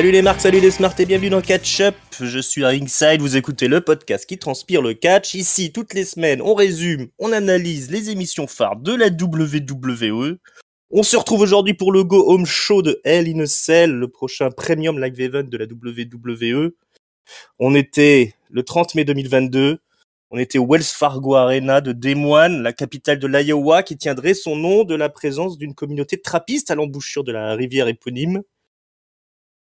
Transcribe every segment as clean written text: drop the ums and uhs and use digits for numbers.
Salut les marques, salut les smarts et bienvenue dans Catch Up. Je suis à Ringside, vous écoutez le podcast qui transpire le catch. Ici, toutes les semaines, on résume, on analyse les émissions phares de la WWE. On se retrouve aujourd'hui pour le Go Home Show de Hell in a Cell, le prochain premium live event de la WWE. On était le 30 mai 2022. On était au Wells Fargo Arena de Des Moines, la capitale de l'Iowa, qui tiendrait son nom de la présence d'une communauté de trappistes à l'embouchure de la rivière éponyme.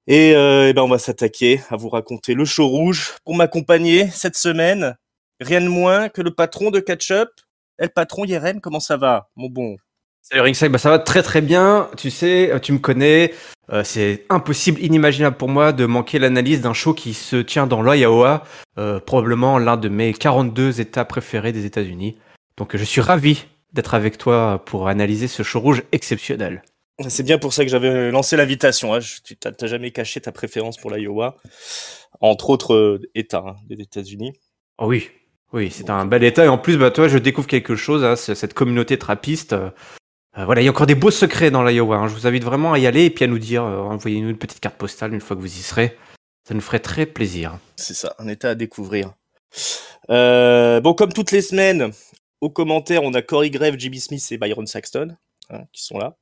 Et on va s'attaquer à vous raconter le show rouge. Pour m'accompagner cette semaine, rien de moins que le patron de Catch Up. Le patron Yerem, comment ça va, mon bon? Salut Ringside, ça va très très bien. Tu sais, tu me connais. C'est impossible, inimaginable pour moi de manquer l'analyse d'un show qui se tient dans l'Iowa, probablement l'un de mes 42 États préférés des États-Unis. Donc je suis ravi d'être avec toi pour analyser ce show rouge exceptionnel. C'est bien pour ça que j'avais lancé l'invitation. Hein. Tu t'as jamais caché ta préférence pour l'Iowa, entre autres États des États-Unis. Oh oui, c'est un bel État. Et en plus, toi, je découvre quelque chose, hein, cette communauté trappiste. Voilà, il y a encore des beaux secrets dans l'Iowa. Hein. Je vous invite vraiment à y aller et puis à nous dire, envoyez-nous une petite carte postale une fois que vous y serez. Ça nous ferait très plaisir. C'est ça, un État à découvrir. Comme toutes les semaines, aux commentaires, on a Corey Grave, JB Smith et Byron Saxton qui sont là.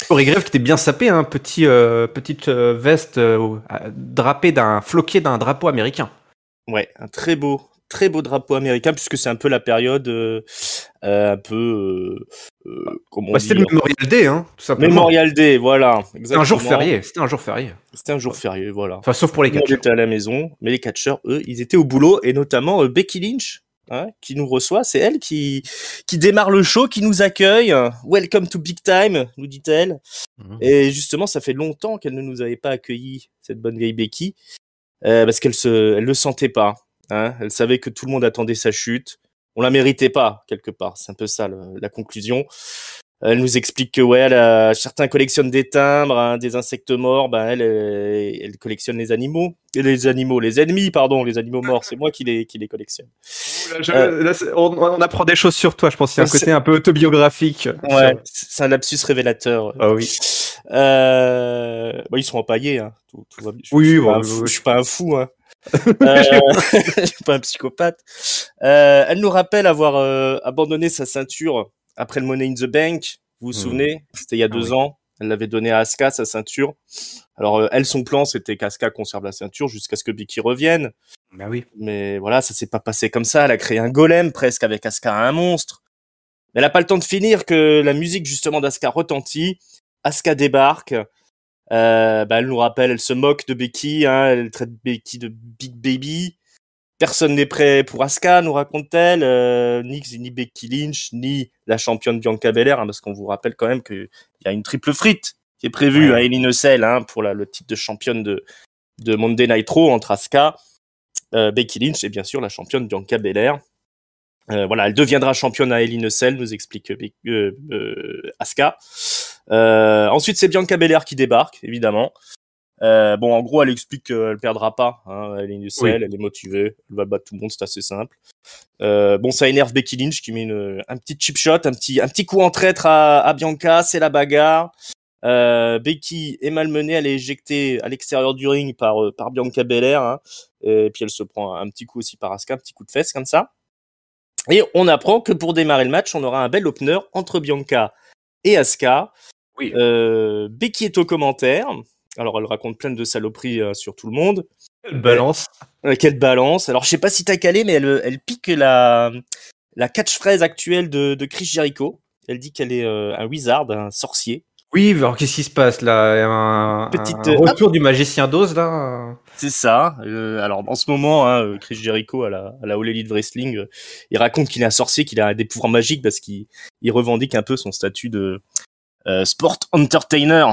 Corey Grave qui était bien sapé, hein, petite veste drapée floquée d'un drapeau américain. Ouais, un très beau drapeau américain puisque c'est un peu la période comment dire. C'était le Memorial Day, hein, tout simplement. Memorial Day, voilà. Exactement. C'était un jour férié. C'était un jour férié, voilà. Enfin, sauf pour les catcheurs. Ils étaient à la maison, mais les catcheurs, eux, ils étaient au boulot et notamment Becky Lynch. Qui nous reçoit, c'est elle qui démarre le show, qui nous accueille. Welcome to Big Time, nous dit-elle. Et justement, ça fait longtemps qu'elle ne nous avait pas accueilli, cette bonne vieille Becky, parce qu'elle le sentait pas. Elle savait que tout le monde attendait sa chute. On la méritait pas quelque part. C'est un peu ça la conclusion. Elle nous explique que certains collectionnent des timbres, des insectes morts. Elle collectionne les animaux, les ennemis, pardon, les animaux morts. C'est moi qui les collectionne. On apprend des choses sur toi. Je pense qu'il y a un côté un peu autobiographique. Ouais, c'est un lapsus révélateur. Ah oui. Ils sont empaillés. Hein. Tout va bien. Je suis pas un fou. Hein. Je suis pas un psychopathe. Elle nous rappelle avoir abandonné sa ceinture après le Money in the Bank. Vous vous souvenez? C'était il y a 2 ans. Elle l'avait donné à Asuka, sa ceinture. Alors, son plan, c'était qu'Asuka conserve la ceinture jusqu'à ce que Becky revienne. Bah oui. Mais voilà, ça s'est pas passé comme ça. Elle a créé un golem presque avec Asuka, un monstre. Mais elle a pas le temps de finir que la musique, justement, d'Asuka retentit. Asuka débarque. Elle nous rappelle, elle se moque de Becky, elle traite Becky de Big Baby. Personne n'est prêt pour Asuka, nous raconte-t-elle, ni Becky Lynch, ni la championne Bianca Belair, parce qu'on vous rappelle quand même qu'il y a une triple frite qui est prévue à Hell in a Cell, pour le titre de championne de Monday Night Raw entre Asuka, Becky Lynch et bien sûr la championne Bianca Belair. Elle deviendra championne à Hell in a Cell, nous explique Asuka. Ensuite, c'est Bianca Belair qui débarque, évidemment. En gros, elle explique qu'elle perdra pas. Elle est une selle, elle est motivée, elle va battre tout le monde, c'est assez simple. Ça énerve Becky Lynch qui met un petit chip shot, un petit coup en traître à Bianca, c'est la bagarre. Becky est malmenée, elle est éjectée à l'extérieur du ring par Bianca Belair, et puis elle se prend un petit coup aussi par Asuka, un petit coup de fesse comme ça. Et on apprend que pour démarrer le match, on aura un bel opener entre Bianca et Asuka. Oui. Becky est au commentaire. Alors, elle raconte plein de saloperies sur tout le monde. Quelle balance. Quelle balance. Alors, je sais pas si t'as calé, mais elle pique la catchphrase actuelle de Chris Jericho. Elle dit qu'elle est un wizard, un sorcier. Oui, alors qu'est-ce qui se passe là? Un retour du magicien d'Oz là. C'est ça. Alors en ce moment, Chris Jericho à la All Elite Wrestling, il raconte qu'il est un sorcier, qu'il a des pouvoirs magiques parce qu'il revendique un peu son statut de sport entertainer,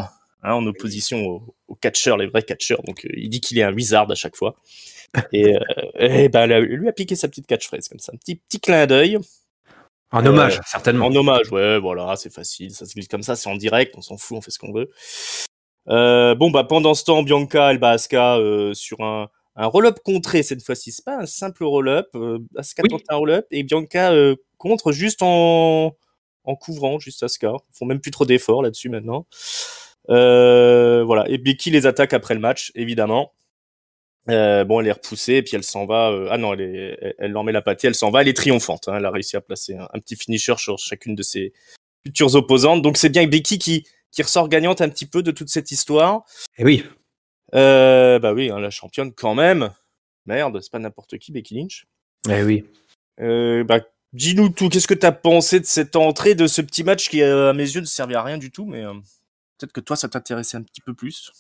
en opposition aux catcheurs, les vrais catcheurs. Donc il dit qu'il est un wizard à chaque fois. Et lui a piqué sa petite catchphrase comme ça, un petit clin d'œil. En hommage, certainement. En hommage, ouais, voilà, c'est facile, ça se glisse comme ça, c'est en direct, on s'en fout, on fait ce qu'on veut. Pendant ce temps, Bianca, elle bat Asuka sur un roll-up contré cette fois-ci. C'est pas un simple roll-up. Asuka tente un roll-up et Bianca contre juste en couvrant juste Asuka. Ils font même plus trop d'efforts là-dessus maintenant. Voilà. Et Becky les attaque après le match, évidemment. Bon, elle est repoussée et puis elle s'en va. Ah non, elle leur met la pâtée, elle s'en va. Elle est triomphante. Hein, elle a réussi à placer un petit finisher sur chacune de ses futures opposantes. Donc c'est bien Becky qui ressort gagnante un petit peu de toute cette histoire. Et oui. Bah oui, hein, la championne quand même. Merde, c'est pas n'importe qui, Becky Lynch. Eh oui. Bah, dis-nous tout. Qu'est-ce que t'as pensé de cette entrée, de ce petit match qui, à mes yeux, ne servait à rien du tout, mais peut-être que toi, ça t'intéressait un petit peu plus.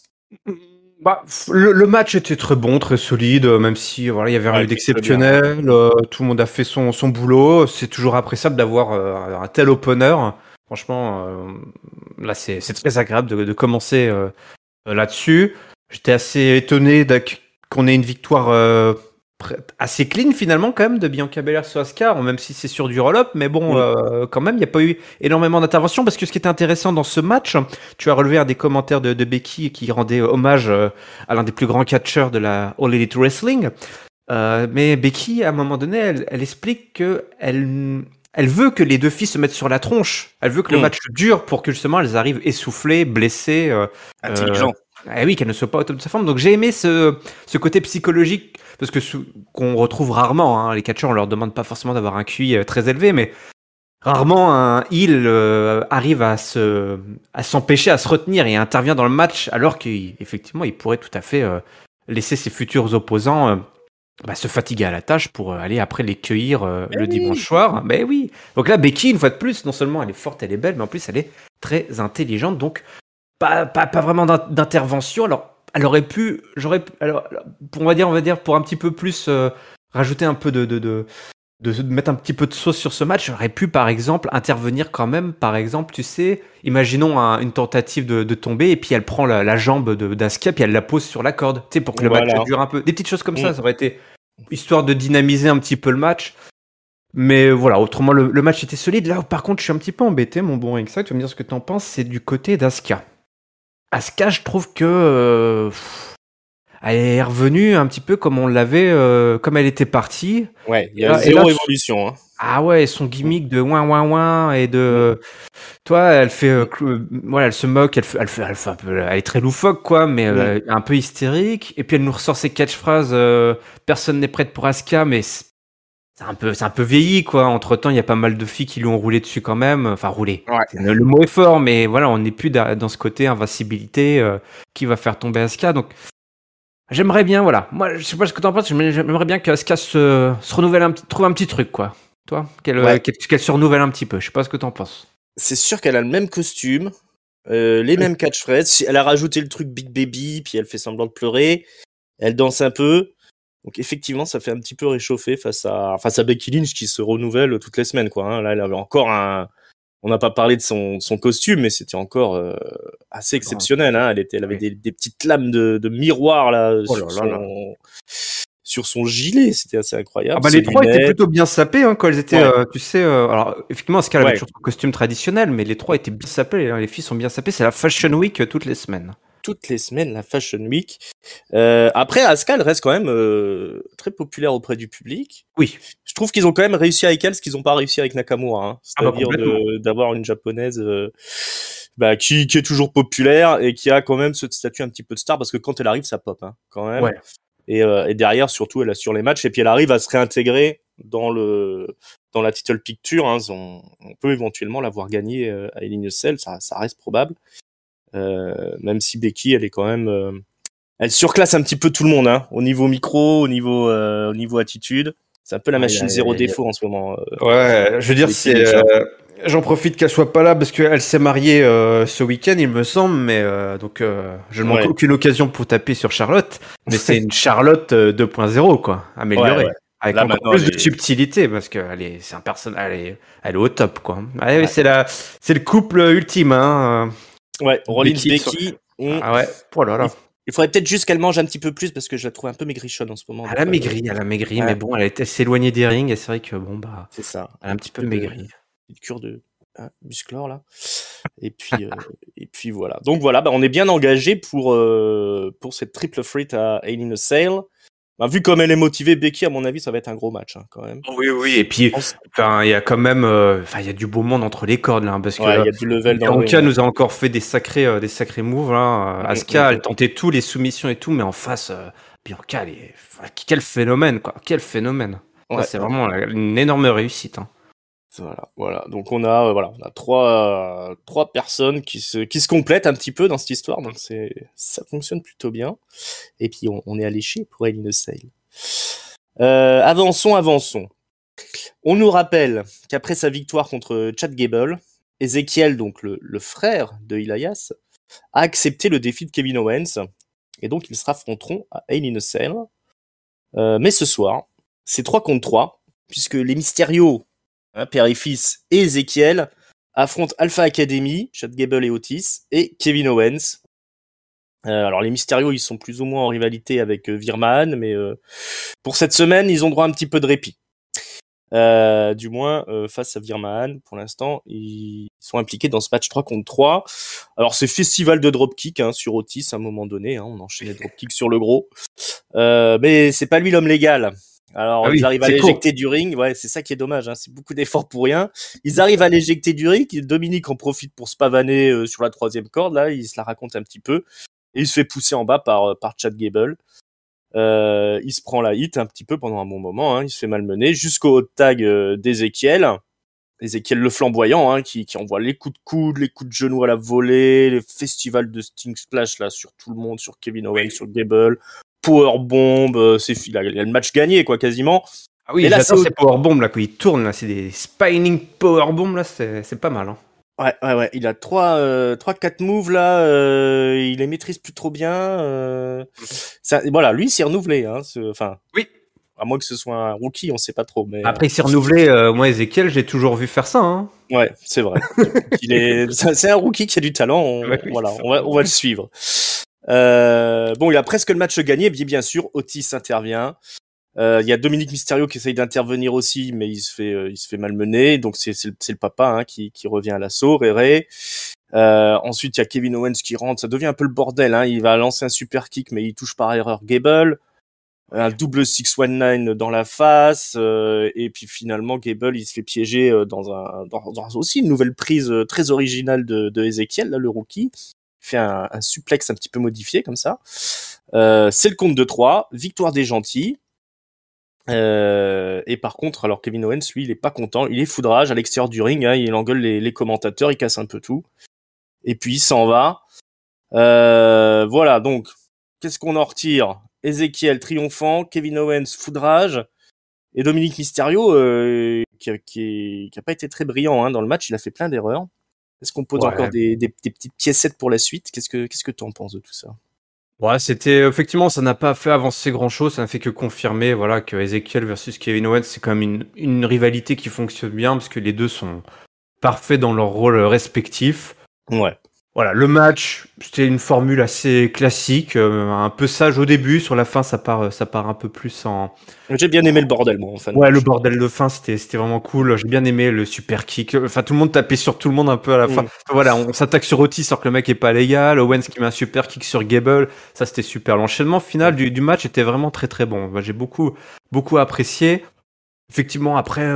Bah, le match était très bon, très solide, même si voilà, il y avait rien d'exceptionnel. Tout le monde a fait son boulot. C'est toujours appréciable d'avoir un tel opener. Franchement, là, c'est très agréable de commencer là-dessus. J'étais assez étonné qu'on ait une victoire assez clean finalement quand même de Bianca Belair sur Asuka, même si c'est sur du roll-up, mais bon, quand même, il n'y a pas eu énormément d'interventions parce que ce qui était intéressant dans ce match, tu as relevé un des commentaires de Becky qui rendait hommage à l'un des plus grands catcheurs de la All Elite Wrestling. Mais Becky, à un moment donné, elle explique que elle veut que les deux filles se mettent sur la tronche. Elle veut que le match dure pour que justement elles arrivent essoufflées, blessées. Intelligent. Oui, qu'elle ne soit pas au top de sa forme. Donc j'ai aimé ce côté psychologique, parce que qu'on retrouve rarement. Hein. Les catcheurs, on leur demande pas forcément d'avoir un QI très élevé, mais rarement un heel arrive à s'empêcher, à se retenir et intervient dans le match, alors qu'effectivement, il pourrait tout à fait laisser ses futurs opposants se fatiguer à la tâche pour aller après les cueillir le dimanche soir. Mais oui. Donc là, Becky, une fois de plus, non seulement elle est forte, elle est belle, mais en plus elle est très intelligente. Donc pas vraiment d'intervention. Alors, elle aurait pu, on va dire, pour un petit peu plus rajouter un peu de mettre un petit peu de sauce sur ce match, j'aurais pu, par exemple, intervenir quand même. Par exemple, tu sais, imaginons une tentative de tomber et puis elle prend la jambe d'Asuka puis elle la pose sur la corde, tu sais, pour que le match dure un peu. Des petites choses comme ça aurait été histoire de dynamiser un petit peu le match. Mais voilà, autrement, le match était solide. Là, par contre, je suis un petit peu embêté, mon bon Ringside. Tu vas me dire ce que t'en penses. C'est du côté d'Asuka. Asuka, je trouve que elle est revenue un petit peu comme on l'avait, comme elle était partie. Ouais, il y a zéro évolution. Hein. Ah ouais, son gimmick de ouin et de, toi, elle fait, voilà, elle se moque, elle fait un peu, elle est très loufoque quoi, mais un peu hystérique. Et puis elle nous ressort ses catchphrases. Personne n'est prête pour Asuka, mais c'est un peu vieilli quoi. Entre temps, il y a pas mal de filles qui lui ont roulé dessus quand même. Enfin, roulé. Ouais. Le mot est fort, mais voilà, on n'est plus dans ce côté invincibilité qui va faire tomber Asuka. Donc, j'aimerais bien, voilà. Moi, je sais pas ce que t'en penses, mais j'aimerais bien qu'Asuka se renouvelle trouve un petit truc quoi. Toi, qu'elle se renouvelle un petit peu. Je sais pas ce que t'en penses. C'est sûr qu'elle a le même costume, les mêmes catchphrases. Elle a rajouté le truc Big Baby, puis elle fait semblant de pleurer. Elle danse un peu. Donc effectivement, ça fait un petit peu réchauffer face à Becky Lynch qui se renouvelle toutes les semaines, quoi. Hein. Là, elle avait encore on n'a pas parlé de son costume, mais c'était encore assez exceptionnel. Hein. Elle avait des petites lames de miroir là, sur son gilet, c'était assez incroyable. Ah bah les trois étaient plutôt bien sapés hein, quand elles étaient, tu sais, alors effectivement, Asuka avait toujours son costume traditionnel, mais les trois étaient bien sapés. Hein, les filles sont bien sapées. C'est la Fashion Week toutes les semaines. Toutes les semaines, la Fashion Week. Après, Asuka, elle reste quand même très populaire auprès du public. Oui. Je trouve qu'ils ont quand même réussi avec elle ce qu'ils n'ont pas réussi avec Nakamura. Hein. C'est-à-dire d'avoir une japonaise qui est toujours populaire et qui a quand même ce statut un petit peu de star parce que quand elle arrive, ça pop hein, quand même. Ouais. Et derrière, surtout, elle assure les matchs et puis elle arrive à se réintégrer dans la title picture. Hein. On peut éventuellement l'avoir gagné à Hell in a Cell, ça reste probable. Même si Becky, elle est quand même, elle surclasse un petit peu tout le monde, hein, au niveau micro, au niveau attitude. C'est un peu la machine zéro défaut en ce moment. Ouais, je veux dire, j'en profite qu'elle soit pas là parce qu'elle s'est mariée ce week-end, il me semble, mais donc je ne manque aucune occasion pour taper sur Charlotte, mais c'est une Charlotte 2.0 quoi, améliorée. Ouais. Avec là, encore plus de subtilité parce que c'est un personnage, elle est au top quoi. Ouais. C'est le couple ultime hein. Ouais, Rollins Becky. Ah ouais. Oh là là. Il faudrait peut-être juste qu'elle mange un petit peu plus parce que je la trouve un peu maigrichonne en ce moment. Elle a maigri, mais bon, elle s'est éloignée des rings et c'est vrai que bon bah. C'est ça. Elle a un petit peu maigri. Une cure de musclore là. Et puis et puis voilà. Donc voilà, on est bien engagé pour cette triple threat à Hell in a Cell. Bah, vu comme elle est motivée, Becky, à mon avis, ça va être un gros match, hein, quand même. Oui, oui, et puis, enfin, il y a quand même, enfin, il y a du beau monde entre les cordes, là, hein, parce Ouais, il que y a du level dans le ring. Bianca nous a encore fait des sacrés moves, là. Asuka, elle Mm. tentait tout, les soumissions et tout, mais en face, Bianca, enfin, quel phénomène, quoi, quel phénomène. Ça, Ouais, c'est vraiment une énorme réussite, hein. voilà. Donc on a trois personnes qui se complètent un petit peu dans cette histoire, donc ça fonctionne plutôt bien. Et puis on est alléché pour Hell in a Cell. Avançons. On nous rappelle qu'après sa victoire contre Chad Gable, Ezekiel, donc le frère de Elias, a accepté le défi de Kevin Owens, et donc ils se affronteront à Hell in a Cell. Mais ce soir, c'est 3 contre 3, puisque les Mysterio, père et fils, et Ezekiel affrontent Alpha Academy, Chad Gable et Otis, et Kevin Owens. Alors les Mysterio, ils sont plus ou moins en rivalité avec Virman, mais pour cette semaine, ils ont droit à un petit peu de répit. Du moins, face à Virman, pour l'instant, ils sont impliqués dans ce match 3 contre 3. Alors c'est festival de dropkick sur Otis à un moment donné, on enchaînait dropkick sur le gros. Mais c'est pas lui l'homme légal. Alors, ils arrivent à l'éjecter du ring. Ouais, c'est ça qui est dommage. C'est beaucoup d'efforts pour rien. Ils arrivent à l'éjecter du ring. Dominique en profite pour se pavaner sur la 3e corde. Là, il se la raconte un petit peu. Et il se fait pousser en bas par Chad Gable. Il se prend la hit un petit peu pendant un bon moment. Il se fait malmener jusqu'au hot tag d'Ezekiel. Ezekiel le flamboyant, qui envoie les coups de coude, les coups de genoux à la volée, le festival de Sting Splash là sur tout le monde, sur Kevin Owens, sur Gable. Powerbomb, il y a le match gagné, quoi, quasiment. Ah oui, j'adore ces powerbombs, là, quand ils tournent, là, c'est des spinning powerbombs, là, c'est pas mal, hein. Ouais, il a 3-4 moves, là, il les maîtrise plus trop bien, voilà, lui, il s'est renouvelé, enfin. Oui. À moins que ce soit un rookie, on sait pas trop, mais. Après, il s'est renouvelé, moi, Ezekiel, j'ai toujours vu faire ça, hein. Ouais, c'est vrai. C'est un rookie qui a du talent, voilà, on va le suivre. Bon, il a presque le match gagné, bien sûr, Otis intervient. Il y a Dominique Mysterio qui essaye d'intervenir aussi, mais il se fait malmener. Donc c'est le papa qui revient à l'assaut, Réré. Ensuite il y a Kevin Owens qui rentre, ça devient un peu le bordel. Il va lancer un super kick, mais il touche par erreur Gable. Un double 619 dans la face, et puis finalement Gable il se fait piéger dans aussi une nouvelle prise très originale de Ezekiel, là, le rookie. Il fait un suplex un petit peu modifié comme ça. C'est le compte de 3, victoire des gentils. Et par contre, alors Kevin Owens, lui, il est pas content, il est foudrage à l'extérieur du ring, il engueule les commentateurs, il casse un peu tout. Et puis il s'en va. Voilà, donc, qu'est-ce qu'on en retire? Ezekiel triomphant, Kevin Owens foudrage, et Dominique Mysterio, qui a pas été très brillant dans le match, il a fait plein d'erreurs. Est-ce qu'on pose encore des petites piécettes pour la suite? Qu'est-ce que tu en penses de tout ça? Ouais, c'était effectivement, ça n'a pas fait avancer grand-chose, ça n'a fait que confirmer, voilà, que Ezekiel versus Kevin Owens, c'est quand même une rivalité qui fonctionne bien parce que les deux sont parfaits dans leur rôle respectif. Ouais. Voilà, le match, c'était une formule assez classique, un peu sage au début, sur la fin ça part un peu plus en. J'ai bien aimé le bordel, moi, en fin de Ouais, match. le bordel de fin, c'était vraiment cool. J'ai bien aimé le super kick. Enfin, tout le monde tapait sur tout le monde un peu à la fin. Enfin, voilà, on s'attaque sur Otis alors que le mec est pas légal. Owens qui met un super kick sur Gable. Ça, c'était super. L'enchaînement final du match était vraiment très très bon. J'ai beaucoup apprécié. Effectivement, après,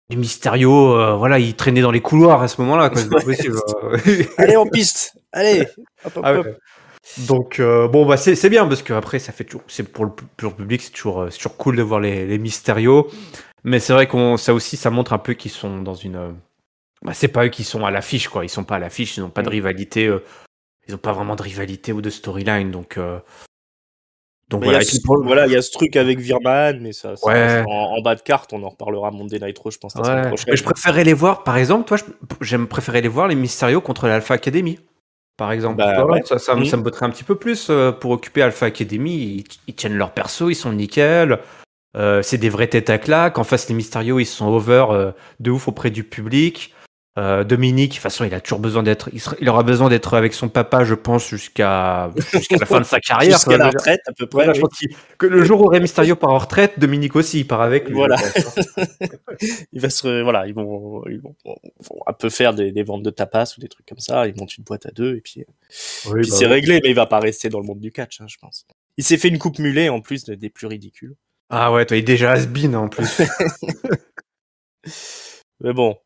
les Mysterio, voilà, il traînait dans les couloirs à ce moment-là. C'est pas possible. Allez en piste. Allez. Hop. Ouais. Donc bon bah c'est bien parce que après ça fait toujours, c'est pour le public, c'est toujours cool de voir les Mysterio, mais c'est vrai ça aussi ça montre un peu qu'ils sont dans une c'est pas eux qui sont à l'affiche, quoi, ils sont pas à l'affiche, ils n'ont pas de rivalité, ils ont pas vraiment de rivalité ou de storyline, donc voilà, il y a ce truc avec Virman, mais ça reste en bas de carte, on en reparlera à Monday Night Raw, je pense, la semaine prochaine. Mais je préférais les voir, par exemple, toi, j'aime préférer les voir les Mysterio contre l'Alpha Academy. Par exemple, ça me botterait un petit peu plus pour occuper Alpha Academy. Ils tiennent leur perso, ils sont nickel. C'est des vraies têtes à claque. En face, les Mysterio, ils sont over de ouf auprès du public. Dominique, de toute façon, il a toujours besoin d'être. Il aura besoin d'être avec son papa, je pense, jusqu'à la fin de sa carrière. Jusqu'à la retraite, à peu près. Voilà, je pense que le jour où Rey Mysterio part en retraite, Dominique aussi, il part avec lui. Voilà. Ils vont un peu faire des ventes de tapas ou des trucs comme ça. Ils montent une boîte à deux et puis c'est réglé, mais il va pas rester dans le monde du catch, je pense. Il s'est fait une coupe mulet en plus, des plus ridicules. Ah ouais, toi, il est déjà has-been en plus. Mais bon.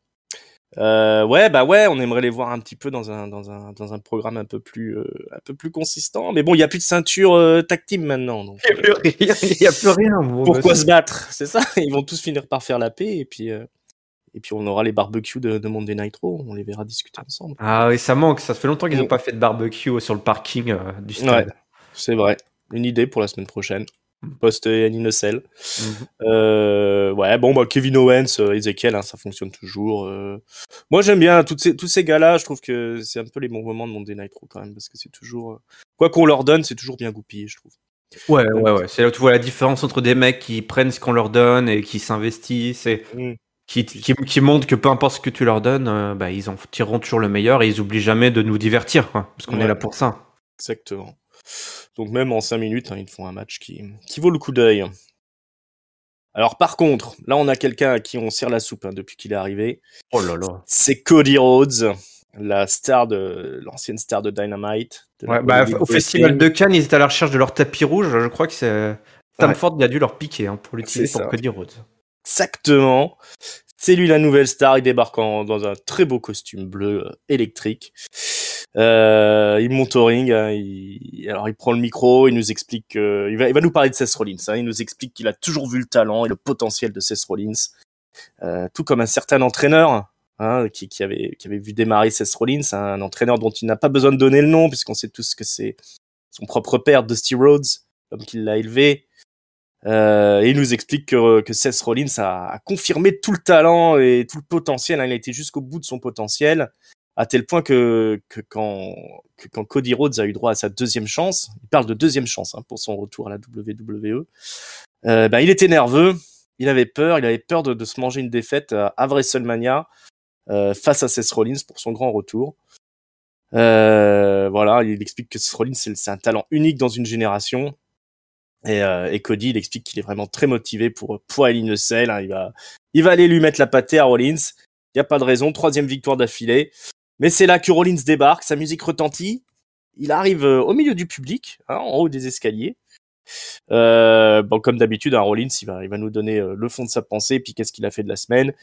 Ouais, on aimerait les voir un petit peu dans un programme un peu plus consistant. Mais bon, il y a plus de ceinture tag team maintenant. Donc, Il y a plus rien. Bon, pourquoi bah, se battre? C'est ça. Ils vont tous finir par faire la paix et puis on aura les barbecues de Monday Night Raw. On les verra discuter ensemble. Ah oui, ça manque. Ça fait longtemps qu'ils n'ont pas fait de barbecue sur le parking du Ouais, stade. c'est vrai. Une idée pour la semaine prochaine. Post Hell in a Cell. Ouais, bon, bah, Kevin Owens, Ezekiel, hein, ça fonctionne toujours. Moi, j'aime bien tous ces gars-là. Je trouve que c'est un peu les bons moments de Monday Night Raw quand même, parce que c'est toujours, quoi qu'on leur donne, c'est toujours bien goupillé, je trouve. Ouais, Donc, ouais. C'est là où tu vois la différence entre des mecs qui prennent ce qu'on leur donne et qui s'investissent et qui montrent que peu importe ce que tu leur donnes, bah, ils en tireront toujours le meilleur et ils oublient jamais de nous divertir, quoi, parce qu'on est là pour ça. Exactement. Donc même en 5 minutes, hein, ils te font un match qui vaut le coup d'œil. Alors par contre, là on a quelqu'un à qui on sert la soupe hein, depuis qu'il est arrivé. Oh là là. C'est Cody Rhodes, l'ancienne star de Dynamite. Ouais, bah, au festival de Cannes, ils étaient à la recherche de leur tapis rouge. Je crois que c'est Stamford qui a dû leur piquer pour l'utiliser pour Cody Rhodes. Exactement. C'est lui la nouvelle star. Il débarque dans un très beau costume bleu électrique. Il monte au ring. Hein, alors il prend le micro. Il nous explique. Il va nous parler de Seth Rollins. Hein, il nous explique qu'il a toujours vu le talent et le potentiel de Seth Rollins, tout comme un certain entraîneur. Hein, qui avait vu démarrer Seth Rollins, un entraîneur dont il n'a pas besoin de donner le nom puisqu'on sait tous que c'est son propre père, Dusty Rhodes, comme qu'il l'a élevé. Et il nous explique que Seth Rollins a confirmé tout le talent et tout le potentiel. Hein, il a été jusqu'au bout de son potentiel, à tel point que quand Cody Rhodes a eu droit à sa deuxième chance, il parle de deuxième chance hein, pour son retour à la WWE, il était nerveux, il avait peur de se manger une défaite à WrestleMania face à Seth Rollins pour son grand retour. Voilà, il explique que Seth Rollins c'est un talent unique dans une génération. Et Cody, il explique qu'il est vraiment très motivé pour Hell in a Cell. Hein, il va aller lui mettre la pâtée à Rollins. Il y a pas de raison. 3e victoire d'affilée. Mais c'est là que Rollins débarque. Sa musique retentit. Il arrive au milieu du public, hein, en haut des escaliers. Comme d'habitude, hein, Rollins, il va nous donner le fond de sa pensée. Puis qu'est-ce qu'il a fait de la semaine.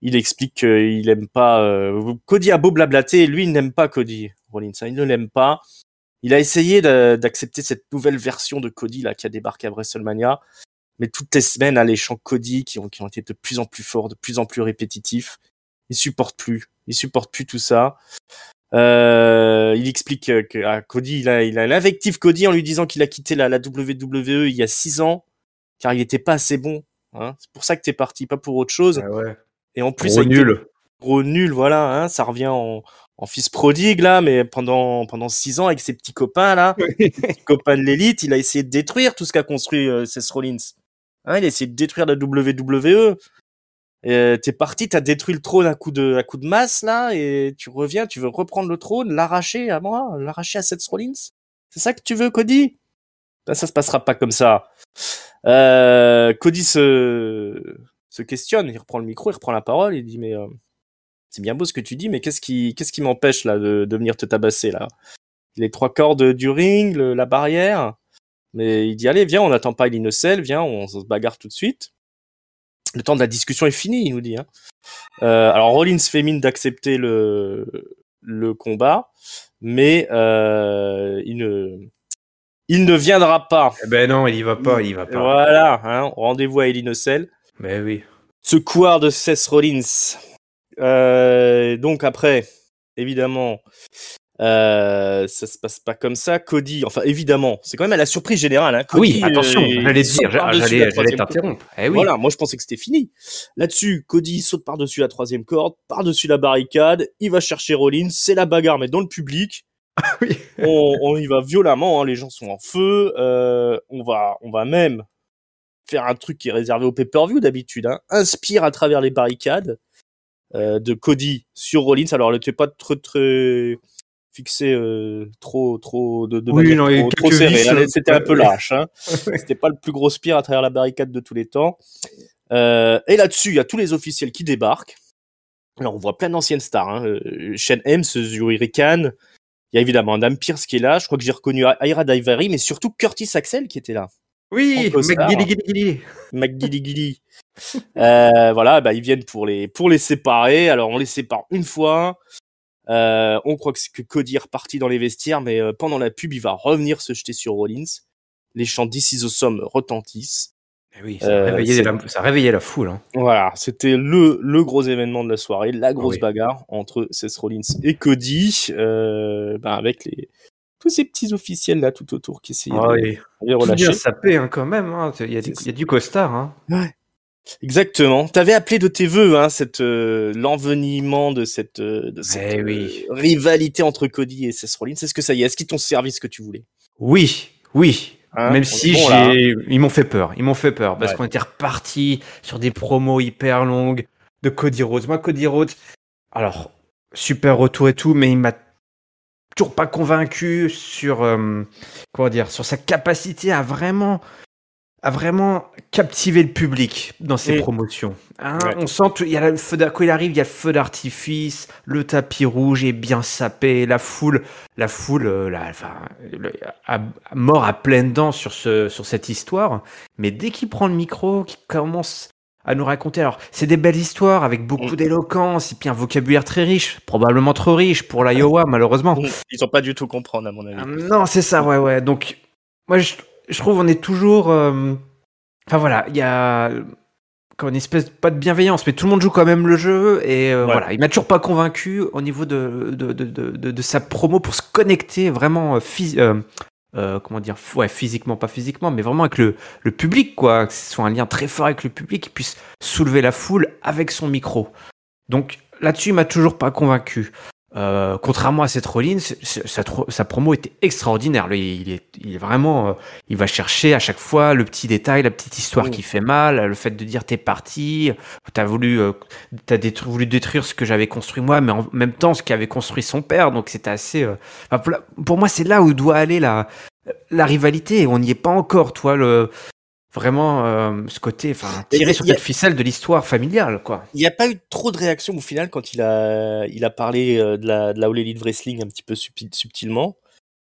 Il explique qu'il aime pas. Cody a beau blablater, lui, il n'aime pas Cody. Rollins, hein, il ne l'aime pas. Il a essayé d'accepter cette nouvelle version de Cody là qui a débarqué à WrestleMania, mais toutes les semaines, hein, les chants Cody qui ont été de plus en plus forts, de plus en plus répétitifs, il supporte plus tout ça. Il explique que Cody, il a l'invective Cody en lui disant qu'il a quitté la WWE il y a 6 ans car il était pas assez bon. Hein. C'est pour ça que t'es parti, pas pour autre chose. Ouais. Et en plus, Gros nul, voilà. Hein, ça revient en fils prodigue là, mais pendant 6 ans avec ses petits copains là, ses petits copains de l'élite, il a essayé de détruire tout ce qu'a construit Seth Rollins. Hein, il a essayé de détruire la WWE. T'es parti, t'as détruit le trône à coup de masse là, et tu reviens, tu veux reprendre le trône, l'arracher à moi, l'arracher à Seth Rollins. C'est ça que tu veux, Cody? Ben, ça se passera pas comme ça. Cody se questionne, il reprend le micro, il reprend la parole, il dit mais c'est bien beau ce que tu dis, mais qu'est-ce qui m'empêche là de venir te tabasser là? Les 3 cordes du ring, la barrière. Mais il dit allez viens, on n'attend pas Hell in a Cell, viens, on se bagarre tout de suite. Le temps de la discussion est fini, il nous dit. Hein. Alors Rollins fait mine d'accepter le combat, mais il ne viendra pas. Eh ben non, il y va pas. Voilà, hein, rendez-vous à Hell in a Cell. Mais oui. Ce couard de Seth Rollins. Donc après, évidemment, ça se passe pas comme ça. Cody, enfin évidemment, c'est quand même à la surprise générale. Hein. Cody, oui, attention, j'allais t'interrompre. Eh oui. Voilà, moi je pensais que c'était fini. Là-dessus, Cody saute par-dessus la 3e corde, par-dessus la barricade, il va chercher Rollins, c'est la bagarre, mais dans le public. Oui. on y va violemment, hein, les gens sont en feu. On va même faire un truc qui est réservé au pay-per-view d'habitude. Hein. Inspire à travers les barricades. De Cody sur Rollins. Alors, elle n'était pas très fixée, trop de oui, manière non, trop serrée. C'était un peu lâche. Hein. Ouais. C'était pas le plus gros spire à travers la barricade de tous les temps. Et là-dessus, il y a tous les officiels qui débarquent. Alors, on voit plein d'anciennes stars. Hein. Shane Helms, Yuri Khan, Il y a évidemment Adam Pearce qui est là. Je crois que j'ai reconnu Ira Daivari, mais surtout Curtis Axel qui était là. Oui, McGilly. McGilly. Voilà, ils viennent pour les séparer. Alors on les sépare une fois. On croit que Cody est reparti dans les vestiaires, mais pendant la pub, il va revenir se jeter sur Rollins. Les chants This is awesome retentissent. Et oui, ça a réveillé la foule. Hein. Voilà, c'était le gros événement de la soirée, la grosse bagarre entre Seth Rollins et Cody, avec tous ces petits officiels là tout autour qui essayaient de les relâcher. Tout bien sapé quand même. Hein. Il y a du costard. Hein. Ouais. Exactement. T'avais appelé de tes vœux l'envenimement de cette rivalité entre Cody et Seth Rollins. Est-ce que ça y est? Est-ce qu'ils t'ont servi ce que tu voulais? Oui. Hein, même si ils m'ont fait peur. Parce qu'on était reparti sur des promos hyper longues de Cody Rhodes. Moi, Cody Rhodes, alors super retour et tout, mais il m'a toujours pas convaincu sur sur sa capacité à vraiment captiver le public dans ses promotions. Hein, on sent qu'il y a quand il arrive, il y a le feu d'artifice, le tapis rouge est bien sapé, la foule a mort à pleines dents sur cette histoire. Mais dès qu'il prend le micro, qu'il commence à nous raconter, alors c'est des belles histoires avec beaucoup d'éloquence et puis un vocabulaire très riche, probablement trop riche pour l'Iowa malheureusement. Ils ont pas du tout comprendre à mon avis. Non, c'est ça, ouais. Donc moi je trouve on est toujours il y a une espèce pas de bienveillance, mais tout le monde joue quand même le jeu et voilà, il m'a toujours pas convaincu au niveau de sa promo pour se connecter vraiment physiquement, pas physiquement, mais vraiment avec le public, quoi, que ce soit un lien très fort avec le public, qu'il puisse soulever la foule avec son micro. Donc là-dessus, il m'a toujours pas convaincu. Contrairement à Seth Rollins, sa promo était extraordinaire. Il est vraiment, il va chercher à chaque fois le petit détail, la petite histoire qui fait mal, le fait de dire t'es parti, t'as voulu détruire ce que j'avais construit moi, mais en même temps ce qu'avait construit son père. Donc c'était assez. Pour moi, c'est là où doit aller la rivalité. On n'y est pas encore, toi vraiment ce côté, tirer sur cette ficelle de l'histoire familiale, quoi. Il n'y a pas eu trop de réaction au final quand il a parlé de la All Elite Wrestling un petit peu subtilement.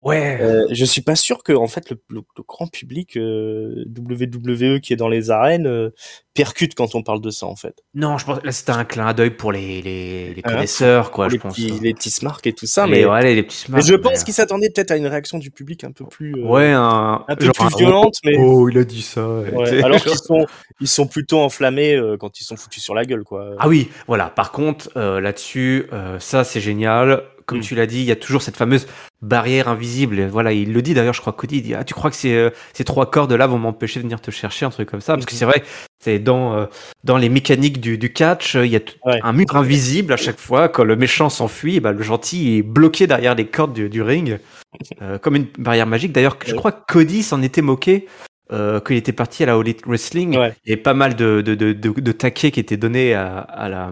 Ouais. Je suis pas sûr que en fait le grand public WWE qui est dans les arènes percute quand on parle de ça en fait. Non, je pense là c'était un clin d'œil pour les connaisseurs, quoi, je pense. Les petits smarks et tout ça, les petits smarks. Mais je pense qu'ils s'attendaient peut-être à une réaction du public un peu plus un peu plus violente, mais il a dit ça. Alors qu'ils sont plutôt enflammés quand ils sont foutus sur la gueule, quoi. Ah oui, voilà. Par contre, là-dessus, ça c'est génial. Comme tu l'as dit, il y a toujours cette fameuse barrière invisible. Et voilà, il le dit d'ailleurs, je crois que Cody dit tu crois que ces 3 cordes là vont m'empêcher de venir te chercher, un truc comme ça, parce que c'est vrai, c'est dans les mécaniques du catch, il y a un mur invisible à chaque fois. Quand le méchant s'enfuit, le gentil est bloqué derrière les cordes du ring, comme une barrière magique. D'ailleurs, je crois que Cody s'en était moqué. Qu'il était parti à la All Elite Wrestling, il y avait pas mal de taquets qui étaient donnés à la.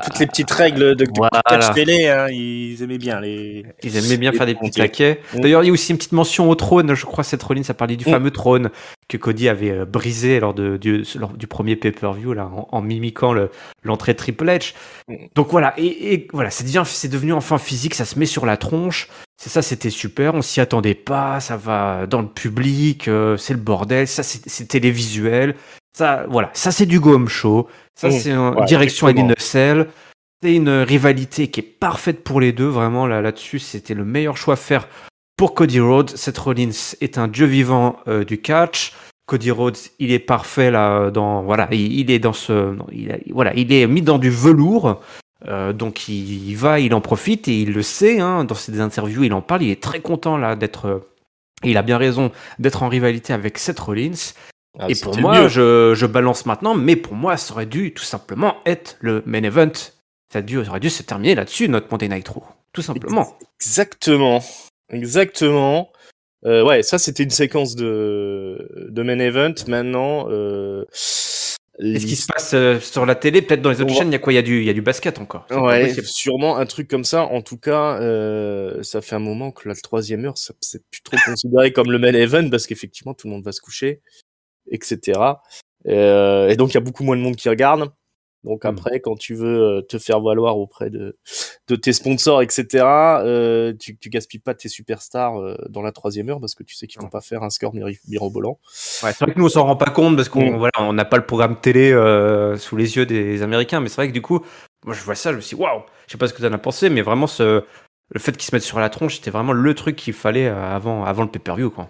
Toutes les petites règles de catch télé, hein, ils aimaient bien Ils aimaient bien faire des petits taquets. D'ailleurs, il y a aussi une petite mention au trône. Je crois Seth Rollins a parlé du fameux trône que Cody avait brisé lors du premier pay-per-view là, en mimiquant l'entrée de Triple H. Donc voilà, et voilà, c'est devenu enfin physique, ça se met sur la tronche. C'est ça, c'était super, on s'y attendait pas, ça va dans le public, c'est le bordel, ça c'est télévisuel, ça voilà, ça c'est du go home show, ça c'est une direction Hell in a Cell, c'est une rivalité qui est parfaite pour les deux, vraiment là-dessus, c'était le meilleur choix à faire pour Cody Rhodes. Seth Rollins est un dieu vivant du catch. Cody Rhodes, il est parfait là il est dans il est mis dans du velours. Donc il en profite et il le sait, hein, dans ses interviews il en parle, il est très content là d'être, il a bien raison d'être en rivalité avec Seth Rollins. Et pour moi, je balance maintenant, mais pour moi ça aurait dû tout simplement être le main event. Ça aurait dû se terminer là-dessus, notre Monday Night Raw, tout simplement. Exactement. Ça c'était une séquence de main event. Maintenant Est-ce qui se passe sur la télé, peut-être dans les autres chaînes, il y a du basket encore. Sûrement un truc comme ça. En tout cas, ça fait un moment que la 3e heure, c'est plus trop considéré comme le main event parce qu'effectivement tout le monde va se coucher, etc. Et donc il y a beaucoup moins de monde qui regarde. Donc après, quand tu veux te faire valoir auprès de tes sponsors, etc., tu gaspilles pas tes superstars dans la 3e heure parce que tu sais qu'ils vont pas faire un score mirobolant. Ouais, c'est vrai que nous on s'en rend pas compte parce qu'on on n'a pas le programme télé sous les yeux des Américains, mais c'est vrai que du coup, moi je vois ça, je me suis dit, waouh, je sais pas ce que tu en as pensé, mais vraiment le fait qu'ils se mettent sur la tronche, c'était vraiment le truc qu'il fallait avant le pay-per-view, quoi.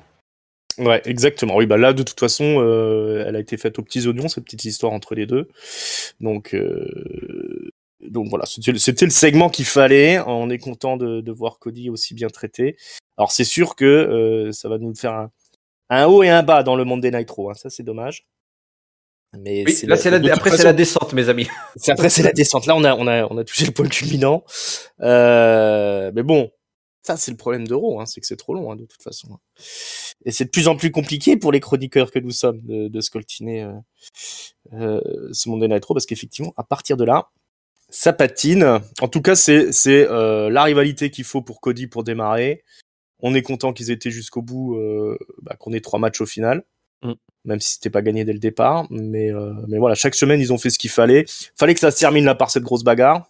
Ouais, exactement. Oui, bah là, de toute façon, elle a été faite aux petits oignons, cette petite histoire entre les deux. Donc voilà, c'était le segment qu'il fallait. On est content de voir Cody aussi bien traité. Alors c'est sûr que ça va nous faire un haut et un bas dans le Monday Night Raw. Hein. Ça, c'est dommage. Mais oui, là, après, c'est la descente, mes amis. Après, c'est la descente. Là, on a touché le point culminant. Mais bon, ça, c'est le problème de Raw, hein, c'est que c'est trop long, hein, de toute façon. Et c'est de plus en plus compliqué pour les chroniqueurs que nous sommes de scoltiner ce Monday Night Raw, parce qu'effectivement, à partir de là, ça patine. En tout cas, c'est la rivalité qu'il faut pour Cody pour démarrer. On est content qu'ils aient été jusqu'au bout, qu'on ait 3 matchs au final. Même si c'était pas gagné dès le départ, mais voilà, chaque semaine ils ont fait ce qu'il fallait. Fallait que ça se termine là par cette grosse bagarre.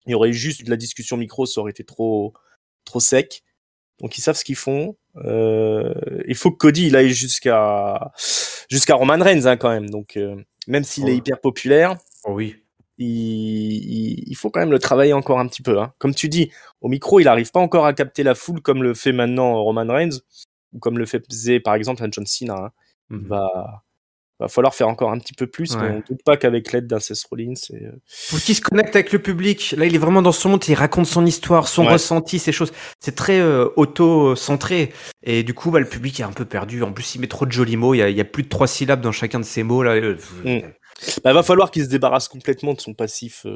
Il y aurait eu juste de la discussion micro, ça aurait été trop sec. Donc ils savent ce qu'ils font. Il faut que Cody il aille jusqu'à Roman Reigns hein, quand même. Donc même s'il est hyper populaire, oui, il faut quand même le travailler encore un petit peu. Hein. Comme tu dis, au micro il arrive pas encore à capter la foule comme le fait maintenant Roman Reigns ou comme le faisait par exemple un John Cena. Hein. Il va falloir faire encore un petit peu plus, mais on ne doute pas qu'avec l'aide d'un Seth Rollins... Faut qu'il se connecte avec le public. Là, il est vraiment dans son monde, il raconte son histoire, son ressenti, ces choses. C'est très auto-centré. Et du coup, le public est un peu perdu. En plus, il met trop de jolis mots. Il y a plus de 3 syllabes dans chacun de ces mots. Là. va falloir qu'il se débarrasse complètement de son passif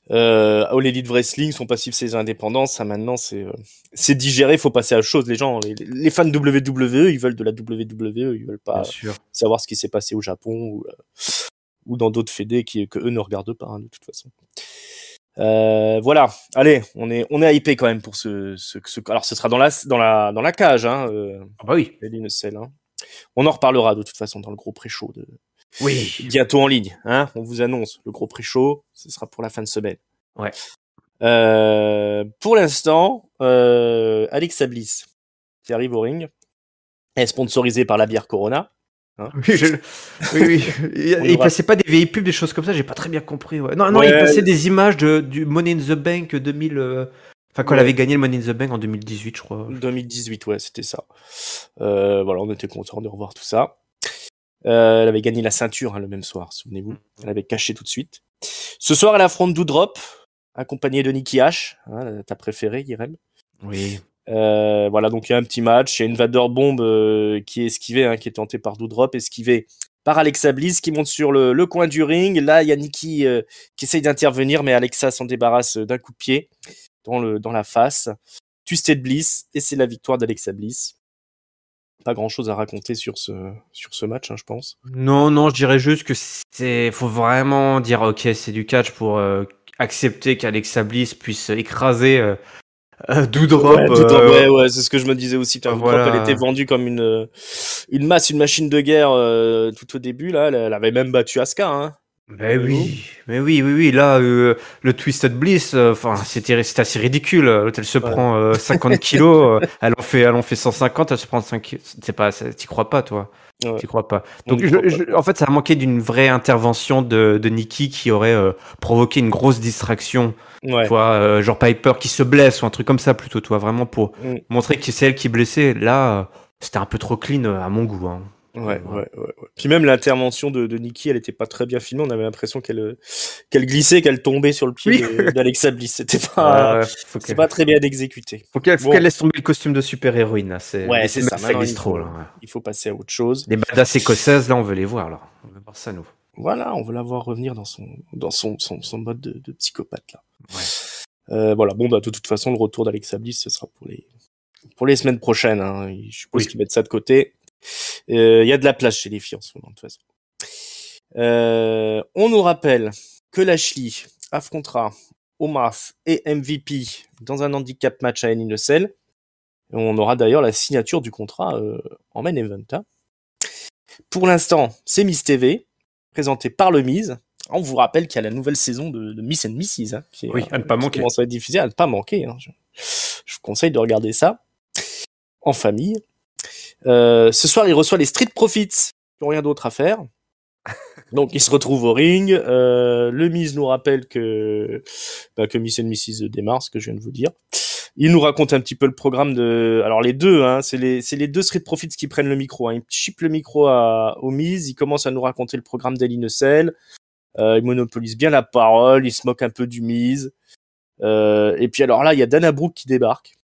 All Elite Wrestling, son passif ses indépendances. Ça, maintenant, c'est digéré, il faut passer à autre chose. Les gens, les fans de WWE, ils veulent de la WWE, ils veulent pas savoir ce qui s'est passé au Japon ou dans d'autres fédés que eux ne regardent pas, hein, de toute façon. Voilà, allez, on est hypé quand même pour ce alors ce sera dans la cage, hein. Bah oui. Hein. On en reparlera de toute façon dans le gros pré-show bientôt en ligne, hein. On vous annonce le gros pré-show, ce sera pour la fin de semaine. Ouais. Pour l'instant, Alexa Bliss qui arrive au ring est sponsorisée par la bière Corona. Hein. Oui. Il passait pas des vieilles pubs, des choses comme ça, j'ai pas très bien compris. Ouais. Non, il passait des images du Money in the Bank 2000. Enfin, quand elle avait gagné le Money in the Bank en 2018, je crois. 2018, ouais, c'était ça. Voilà, on était contents de revoir tout ça. Elle avait gagné la ceinture hein, le même soir, souvenez-vous. Elle avait caché tout de suite. Ce soir, elle affronte Doudrop, accompagnée de Nikki H, hein, ta préférée, Guirem. Oui. Voilà, donc il y a un petit match. Il y a une Vader Bomb qui est esquivée, hein, qui est tentée par Doudrop, esquivée par Alexa Bliss qui monte sur le coin du ring. Là, il y a Nikki qui essaye d'intervenir, mais Alexa s'en débarrasse d'un coup de pied dans la face. Twisted Bliss, et c'est la victoire d'Alexa Bliss. Pas grand chose à raconter sur ce match, hein, je pense. Non, je dirais juste que faut vraiment dire ok, c'est du catch pour accepter qu'Alexa Bliss puisse écraser Doudrop. Ouais, c'est ce que je me disais aussi. Doudrop, elle était vendue comme une machine de guerre tout au début. Là, elle avait même battu Asuka. Hein. Mais oui. Là, le Twisted Bliss, c'était assez ridicule. Elle se prend 50 kilos, elle en fait 150, elle se prend 5 kilos. T'y crois pas, toi. Ouais. T'y crois pas. Donc, en fait, ça a manqué d'une vraie intervention de Nikki qui aurait provoqué une grosse distraction. Ouais. Toi, genre Piper qui se blesse ou un truc comme ça plutôt, toi, vraiment pour montrer que c'est elle qui est blessée. Là, c'était un peu trop clean à mon goût. Hein. Ouais. Puis même l'intervention de Nikki, elle était pas très bien filmée. On avait l'impression qu'elle glissait, qu'elle tombait sur le pied d'Alexa Bliss. C'était pas, pas très bien exécuté. Faut qu'elle laisse tomber le costume de super-héroïne. C'est ça. Ça glisse trop. Il faut passer à autre chose. Les badass écossaises, là, on veut les voir. Là. On veut voir ça, nous. Voilà, on veut la voir revenir dans son mode de psychopathe là. Ouais. Voilà. Bon, de toute façon, le retour d'Alexa Bliss, ce sera pour les semaines prochaines. Hein. Je suppose qu'ils mettent ça de côté. Il y a de la place chez les filles en ce moment, de toute façon. On nous rappelle que Lashley affrontera Omos et MVP dans un handicap match à Hell in a Cell. On aura d'ailleurs la signature du contrat en main event. Hein. Pour l'instant, c'est Miz TV, présenté par le Miz, On vous rappelle qu'il y a la nouvelle saison de Miss and Mrs. Hein, oui, à ne pas manquer. Qui commence à être diffusée, à ne pas manquer. Hein. Je vous conseille de regarder ça en famille. Ce soir, il reçoit les Street Profits, qui n'ont rien d'autre à faire. Donc, il se retrouve au ring. Le Miz nous rappelle que Miss and Mrs. démarre, ce que je viens de vous dire. Il nous raconte un petit peu le programme de... Alors, les deux, hein, c'est les deux Street Profits qui prennent le micro. Hein. Ils chipent le micro au Miz. Ils commencent à nous raconter le programme d'Hell in a Cell. Ils monopolisent bien la parole. Ils se moquent un peu du Miz. Et puis, alors là, il y a Dana Brooke qui débarque,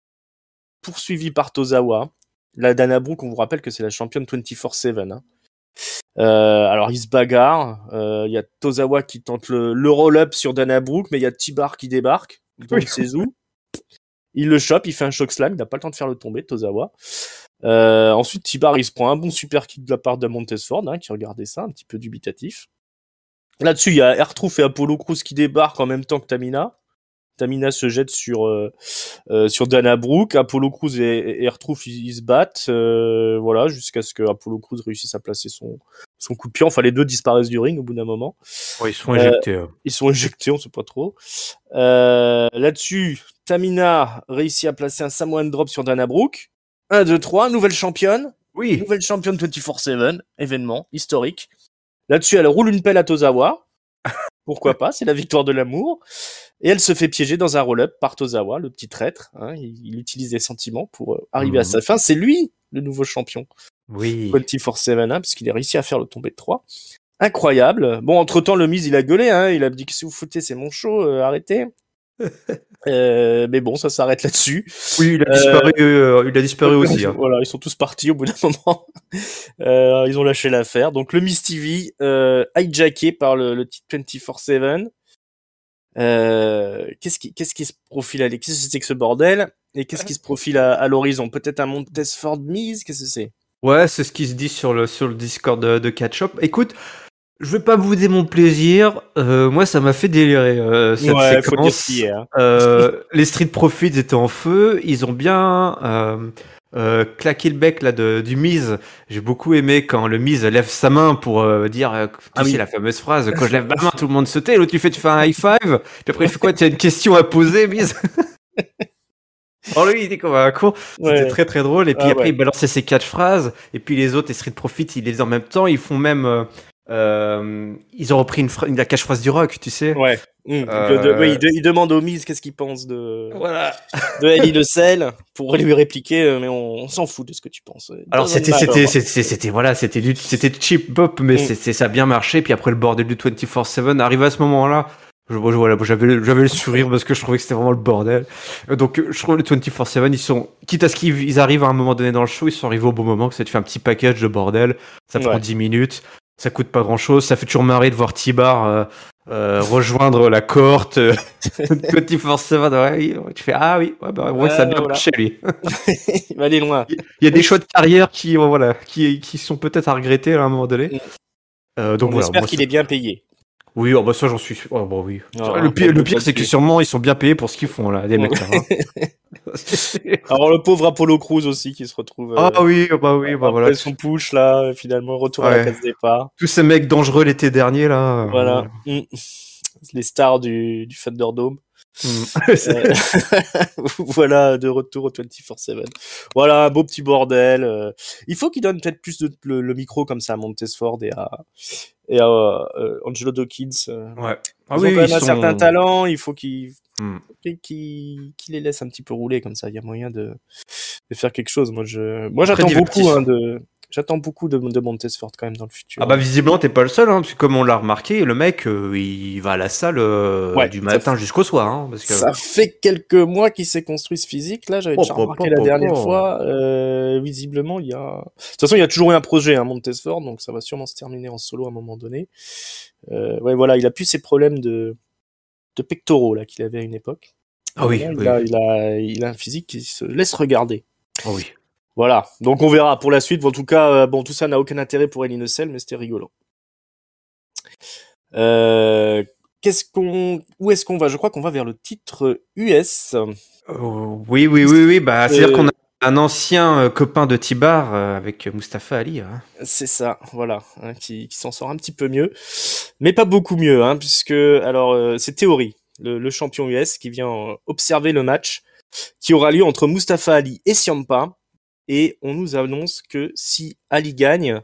poursuivi par Tozawa. La Dana Brooke, on vous rappelle que c'est la championne 24/7. Hein. Alors il se bagarre, il y a Tozawa qui tente le roll-up sur Dana Brooke, mais il y a T-Bar qui débarque, il sait où. Il le chope, il fait un choc slam, il n'a pas le temps de faire le tomber, Tozawa. Ensuite T-Bar il se prend un bon super kick de la part de Montesford, hein, qui regardait ça, un petit peu dubitatif. Là-dessus il y a R-Truth et Apollo Crews qui débarquent en même temps que Tamina. Tamina se jette sur Dana Brooke. Apollo Crews et R-Truth ils se battent, voilà, jusqu'à ce que Apollo Crews réussisse à placer son coup de pied. Enfin, les deux disparaissent du ring au bout d'un moment. Ouais, ils sont éjectés. Ils sont éjectés, on sait pas trop. Là-dessus, Tamina réussit à placer un Samoan Drop sur Dana Brooke. 1, 2, 3, nouvelle championne. Oui. Nouvelle championne 24/7, événement historique. Là-dessus, elle roule une pelle à Tozawa. Pourquoi pas, c'est la victoire de l'amour. Et elle se fait piéger dans un roll-up par Tozawa, le petit traître. Hein, il utilise les sentiments pour arriver à sa fin. C'est lui, le nouveau champion. Oui. 24/7, hein, parce qu'il a réussi à faire le tombé de 3. Incroyable. Bon, entre-temps, le Miz, il a gueulé. Hein, il a dit que si vous foutez, c'est mon show, arrêtez. Mais bon, ça s'arrête là-dessus. Oui, il a disparu aussi. Hein. Voilà, ils sont tous partis au bout d'un moment. Ils ont lâché l'affaire. Donc le Miz TV, hijacké par le titre 24/7. Qu'est-ce qui se profile à qu'est-ce que c'est que ce bordel? Et qu'est-ce qui se profile à l'horizon? Peut-être un Montesford Miz? Qu'est-ce que c'est? Ouais, c'est ce qui se dit sur le Discord de Catch Up. Écoute, je vais pas vous mon plaisir. Moi, ça m'a fait délirer cette séquence. Faut dire ce qui est, hein. Les Street Profits étaient en feu. Ils ont bien claqué le bec là du Miz. J'ai beaucoup aimé quand le Miz lève sa main pour dire, tu sais, la fameuse phrase, quand je lève ma main, tout le monde se tait. L'autre, tu fais un high five. Puis après, il fait quoi? Tu as une question à poser, Miz? Oh lui, il était comme un con. C'était très très drôle. Et puis après, il balançait ses 4 phrases. Et puis les autres, les Street Profits, ils les faisaient en même temps. Ils font même... ils ont repris la cache-phrase du rock, tu sais. Ouais. Il demande au Miz qu'est-ce qu'il pense de Hell in a Cell pour lui répliquer, mais on s'en fout de ce que tu penses. Alors c'était du cheap pop, mais ça a bien marché. Puis après le bordel du 24/7 arrive à ce moment-là. J'avais le sourire parce que je trouvais que c'était vraiment le bordel. Donc je trouve le 24/7, ils sont, quitte à ce qu'ils arrivent à un moment donné dans le show, ils sont arrivés au bon moment, que ça te fait un petit package de bordel. Ça prend 10 minutes. Ça coûte pas grand chose, ça fait toujours marrer de voir T-Bar rejoindre la cohorte 24/7. Ouais, tu fais ça a bien marché lui. Il va aller loin. Il y a des choix de carrière qui sont peut-être à regretter à un moment donné. Donc on espère qu'il est bien payé. Oui, ça j'en suis sûr. Oui. Le pire c'est que sûrement ils sont bien payés pour ce qu'ils font là, les mecs là. Alors le pauvre Apollo Crews aussi qui se retrouve. Voilà. Son push là, finalement retour à la case départ. Tous ces mecs dangereux l'été dernier là. Voilà. Les stars du Thunderdome. Voilà, de retour au 24/7. Voilà, un beau petit bordel. Il faut qu'il donne peut-être plus le micro comme ça à Montesford et à Angelo Dawkins. Ouais. Ils ont quand même un certain talent. Il faut qu'il les laisse un petit peu rouler comme ça. Il y a moyen de faire quelque chose. Moi, j'attends beaucoup de Montesford quand même dans le futur. Ah bah visiblement t'es pas le seul, hein, parce que comme on l'a remarqué, le mec il va à la salle du matin jusqu'au soir. Hein, parce que... Ça fait quelques mois qu'il s'est construit ce physique. Là, j'avais déjà remarqué la dernière fois. Visiblement, il y a... De toute façon, il y a toujours eu un projet, hein, Montesford, donc ça va sûrement se terminer en solo à un moment donné. Voilà, il a plus ses problèmes de pectoraux là qu'il avait à une époque. Ah oui, il a un physique qui se laisse regarder. Ah oui. Voilà, donc on verra pour la suite. En tout cas, tout ça n'a aucun intérêt pour Hell in a Cell, mais c'était rigolo. Où est-ce qu'on va? Je crois qu'on va vers le titre US. Oui. Bah, c'est-à-dire qu'on a un ancien copain de Tibar avec Mustafa Ali. Hein. C'est ça, voilà, hein, qui s'en sort un petit peu mieux, mais pas beaucoup mieux, hein, puisque alors c'est Theory, le champion US, qui vient observer le match qui aura lieu entre Mustafa Ali et Ciampa, et on nous annonce que si Ali gagne,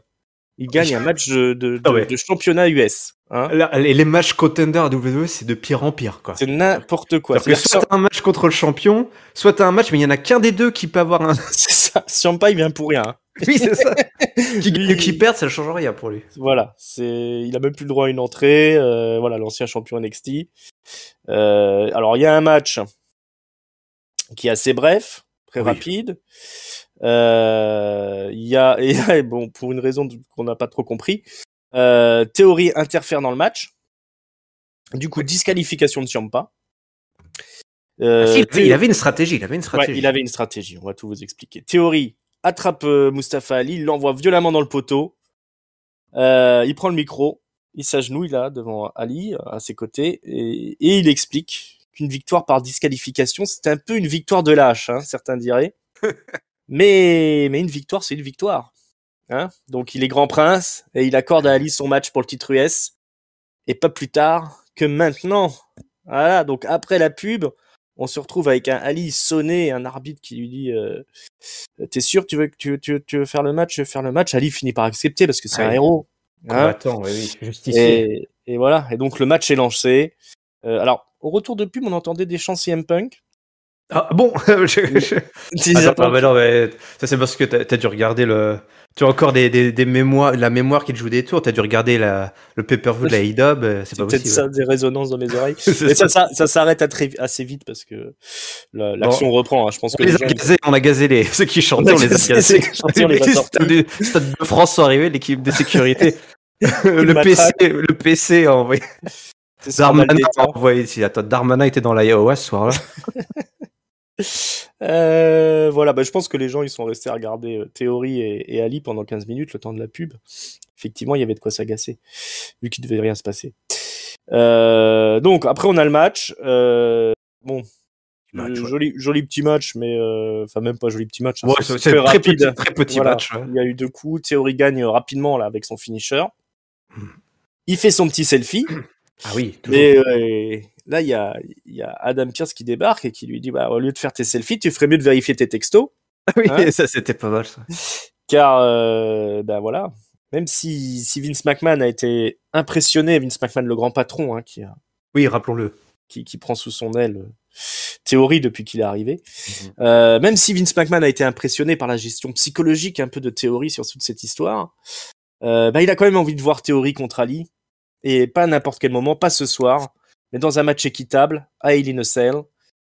il gagne un match de championnat US. Hein. Les matchs contender à WWE, c'est de pire en pire, quoi. C'est n'importe quoi. C'est soit t'as un match contre le champion, soit t'as un match, mais il y en a qu'un des deux qui peut avoir un. C'est ça. Ciampa, il vient pour rien. Oui, c'est ça. Qui gagne ou qui perd, ça ne change rien pour lui. Voilà. Il a même plus le droit à une entrée. Voilà, l'ancien champion NXT. Alors, il y a un match qui est assez bref, très rapide. Il y a, et bon, pour une raison qu'on n'a pas trop compris, Theory interfère dans le match. Du coup, disqualification de Ciampa. Il avait une stratégie. Ouais, il avait une stratégie. On va tout vous expliquer. Theory attrape Mustafa Ali, il l'envoie violemment dans le poteau. Il prend le micro, il s'agenouille là devant Ali, à ses côtés, et il explique qu'une victoire par disqualification, c'est un peu une victoire de lâche, hein, certains diraient. mais une victoire, c'est une victoire. Hein. Donc il est grand prince et il accorde à Ali son match pour le titre US. Et pas plus tard que maintenant. Voilà, donc après la pub, on se retrouve avec un Ali sonné, un arbitre qui lui dit t'es sûr tu veux faire le match? Je veux faire le match. Ali finit par accepter parce que c'est un héros. Combattant, oui, justicier. Et voilà, et donc le match est lancé. Alors, au retour de pub, on entendait des chants CM Punk. Ah bon Attends, non, mais ça c'est parce que t'as dû regarder tu as encore des mémoires, la mémoire qui te joue des tours, t'as dû regarder le pay-per-view de la E-Dub, c'est pas possible. Peut-être ça, des résonances dans mes oreilles. Mais ça s'arrête assez vite parce que l'action reprend. Hein. Je pense que on a gazé ceux qui chantaient, on les a gazés. Les stades de France sont arrivés, l'équipe de sécurité. le PC a envoyé. Darmanin a envoyé ici. Attends, Darmanin était dans la Iowa ce soir-là. Voilà, je pense que les gens ils sont restés à regarder Theory et Ali pendant 15 minutes, le temps de la pub. Effectivement, il y avait de quoi s'agacer, vu qu'il devait rien se passer. Donc après on a le match. Joli petit match, mais enfin même pas joli petit match. Ouais, c'est très petit match. Ouais. Il y a eu 2 coups. Theory gagne rapidement là avec son finisher. Il fait son petit selfie. Ah oui. Toujours. Mais là, il y a Adam Pearce qui débarque et qui lui dit au lieu de faire tes selfies, tu ferais mieux de vérifier tes textos. Oui, hein, ça c'était pas mal ça. Car voilà, même si Vince McMahon a été impressionné, Vince McMahon le grand patron, hein, oui, rappelons-le, qui prend sous son aile Theory depuis qu'il est arrivé. Même si Vince McMahon a été impressionné par la gestion psychologique un peu de Theory sur toute cette histoire, il a quand même envie de voir Theory contre Ali. Et pas à n'importe quel moment, pas ce soir, mais dans un match équitable, à Hell in a Cell,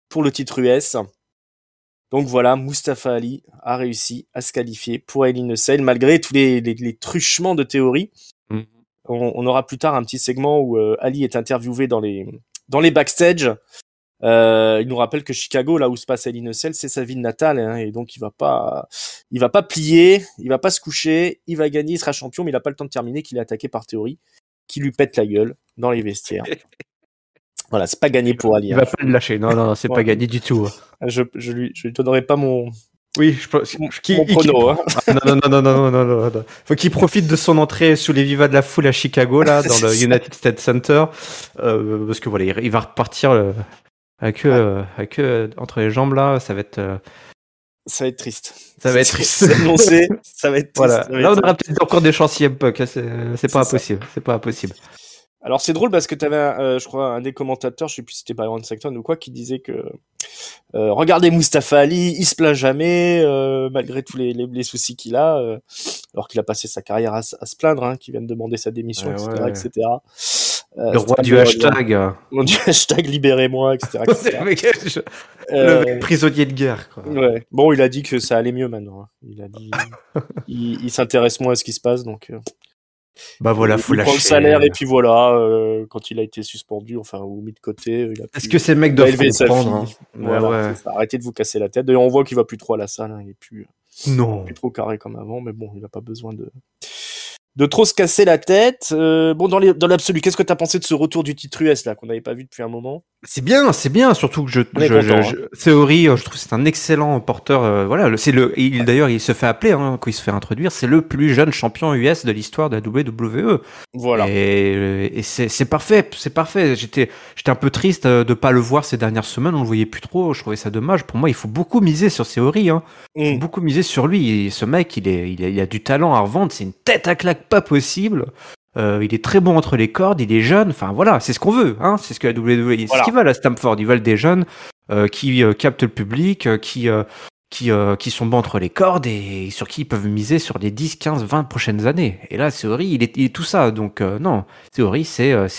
pour le titre US. Donc voilà, Mustafa Ali a réussi à se qualifier pour Hell in a Cell, malgré tous les truchements de Theory. On aura plus tard un petit segment où Ali est interviewé dans les backstage. Il nous rappelle que Chicago, là où se passe Hell in a Cell, c'est sa ville natale, hein, et donc il va pas plier, il va pas se coucher, il va gagner, il sera champion, mais il a pas le temps de terminer qu'il est attaqué par Theory, qui lui pète la gueule dans les vestiaires. Voilà, c'est pas gagné pour Ali. Il va pas le lâcher. Non, c'est pas gagné du tout. Je lui donnerai pas mon. Oui, je pense. Mon prono. Non. Faut qu'il profite de son entrée sous les vivas de la foule à Chicago, là, dans le United States Center, parce que voilà, il va repartir avec eux entre les jambes là. Ça va être. Ça va être triste. Ça va être triste. C'est annoncé. Ça va être triste. Voilà. Là, on aura peut-être encore des chances Puck. C'est pas impossible. C'est pas impossible. Alors c'est drôle parce que t'avais, je crois, un des commentateurs, je sais plus si c'était Byron Saxton ou quoi, qui disait que regardez Mustafa Ali, il se plaint jamais malgré tous les soucis qu'il a, alors qu'il a passé sa carrière à se plaindre, hein, qu'il vient de demander sa démission, etc. Le roi du hashtag. Du hashtag libérez-moi, etc. Le prisonnier de guerre. Quoi. Ouais. Bon, il a dit que ça allait mieux maintenant. Hein. Il a dit, il s'intéresse moins à ce qui se passe, donc. Voilà, faut lâcher. Il prend le salaire et puis voilà, quand il a été suspendu, ou mis de côté, il a Est-ce que ces mecs doivent comprendre hein. Voilà, arrêtez de vous casser la tête. D'ailleurs, on voit qu'il va plus trop à la salle, hein. Il est plus non, plus trop carré comme avant, mais bon, il a pas besoin de trop se casser la tête. Bon, dans l'absolu, qu'est-ce que t'as pensé de ce retour du titre US là qu'on n'avait pas vu depuis un moment? C'est bien, surtout que On est content. Theory, je trouve que c'est un excellent porteur. Voilà, d'ailleurs, il se fait appeler quand il se fait introduire, c'est le plus jeune champion US de l'histoire de la WWE. Voilà. Et c'est parfait, c'est parfait. J'étais un peu triste de pas le voir ces dernières semaines, on le voyait plus trop. Je trouvais ça dommage. Pour moi, il faut beaucoup miser sur Theory. Il faut beaucoup miser sur lui. Et ce mec, il a du talent à revendre. C'est une tête à claque pas possible. Il est très bon entre les cordes, il est jeune, enfin voilà, c'est ce qu'on veut, c'est ce que la WWE, c'est ce qu'ils veulent à Stamford, ils veulent des jeunes qui captent le public, qui sont bons entre les cordes et sur qui ils peuvent miser sur les 10, 15, 20 prochaines années. Et là, Theory, il est tout ça, donc non, Theory, c'est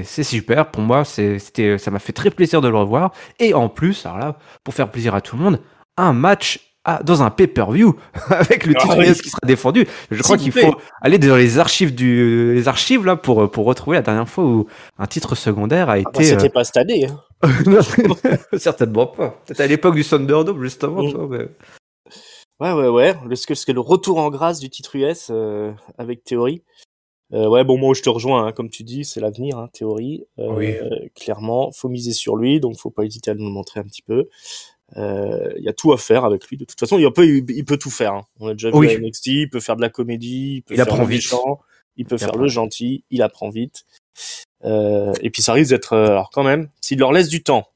super, pour moi, ça m'a fait très plaisir de le revoir, et en plus, alors là, pour faire plaisir à tout le monde, un match dans un pay-per-view avec le titre US qui sera défendu. Je crois qu'il faut aller dans les archives là pour retrouver la dernière fois où un titre secondaire a été. C'était pas cette année. Certainement pas. Peut-être à l'époque du Thunderdome justement. Mais... Ouais. Parce que le retour en grâce du titre US avec Theory. Ouais, bon, moi je te rejoins, comme tu dis, c'est l'avenir, Theory. Oui. Clairement, faut miser sur lui, donc faut pas hésiter à nous le montrer un petit peu. Il y a tout à faire avec lui. De toute façon, il peut tout faire. On a déjà vu à NXT, il peut faire de la comédie, il apprend vite. Il peut faire le gentil, il apprend vite. Et puis ça risque d'être, alors quand même, s'il leur laisse du temps,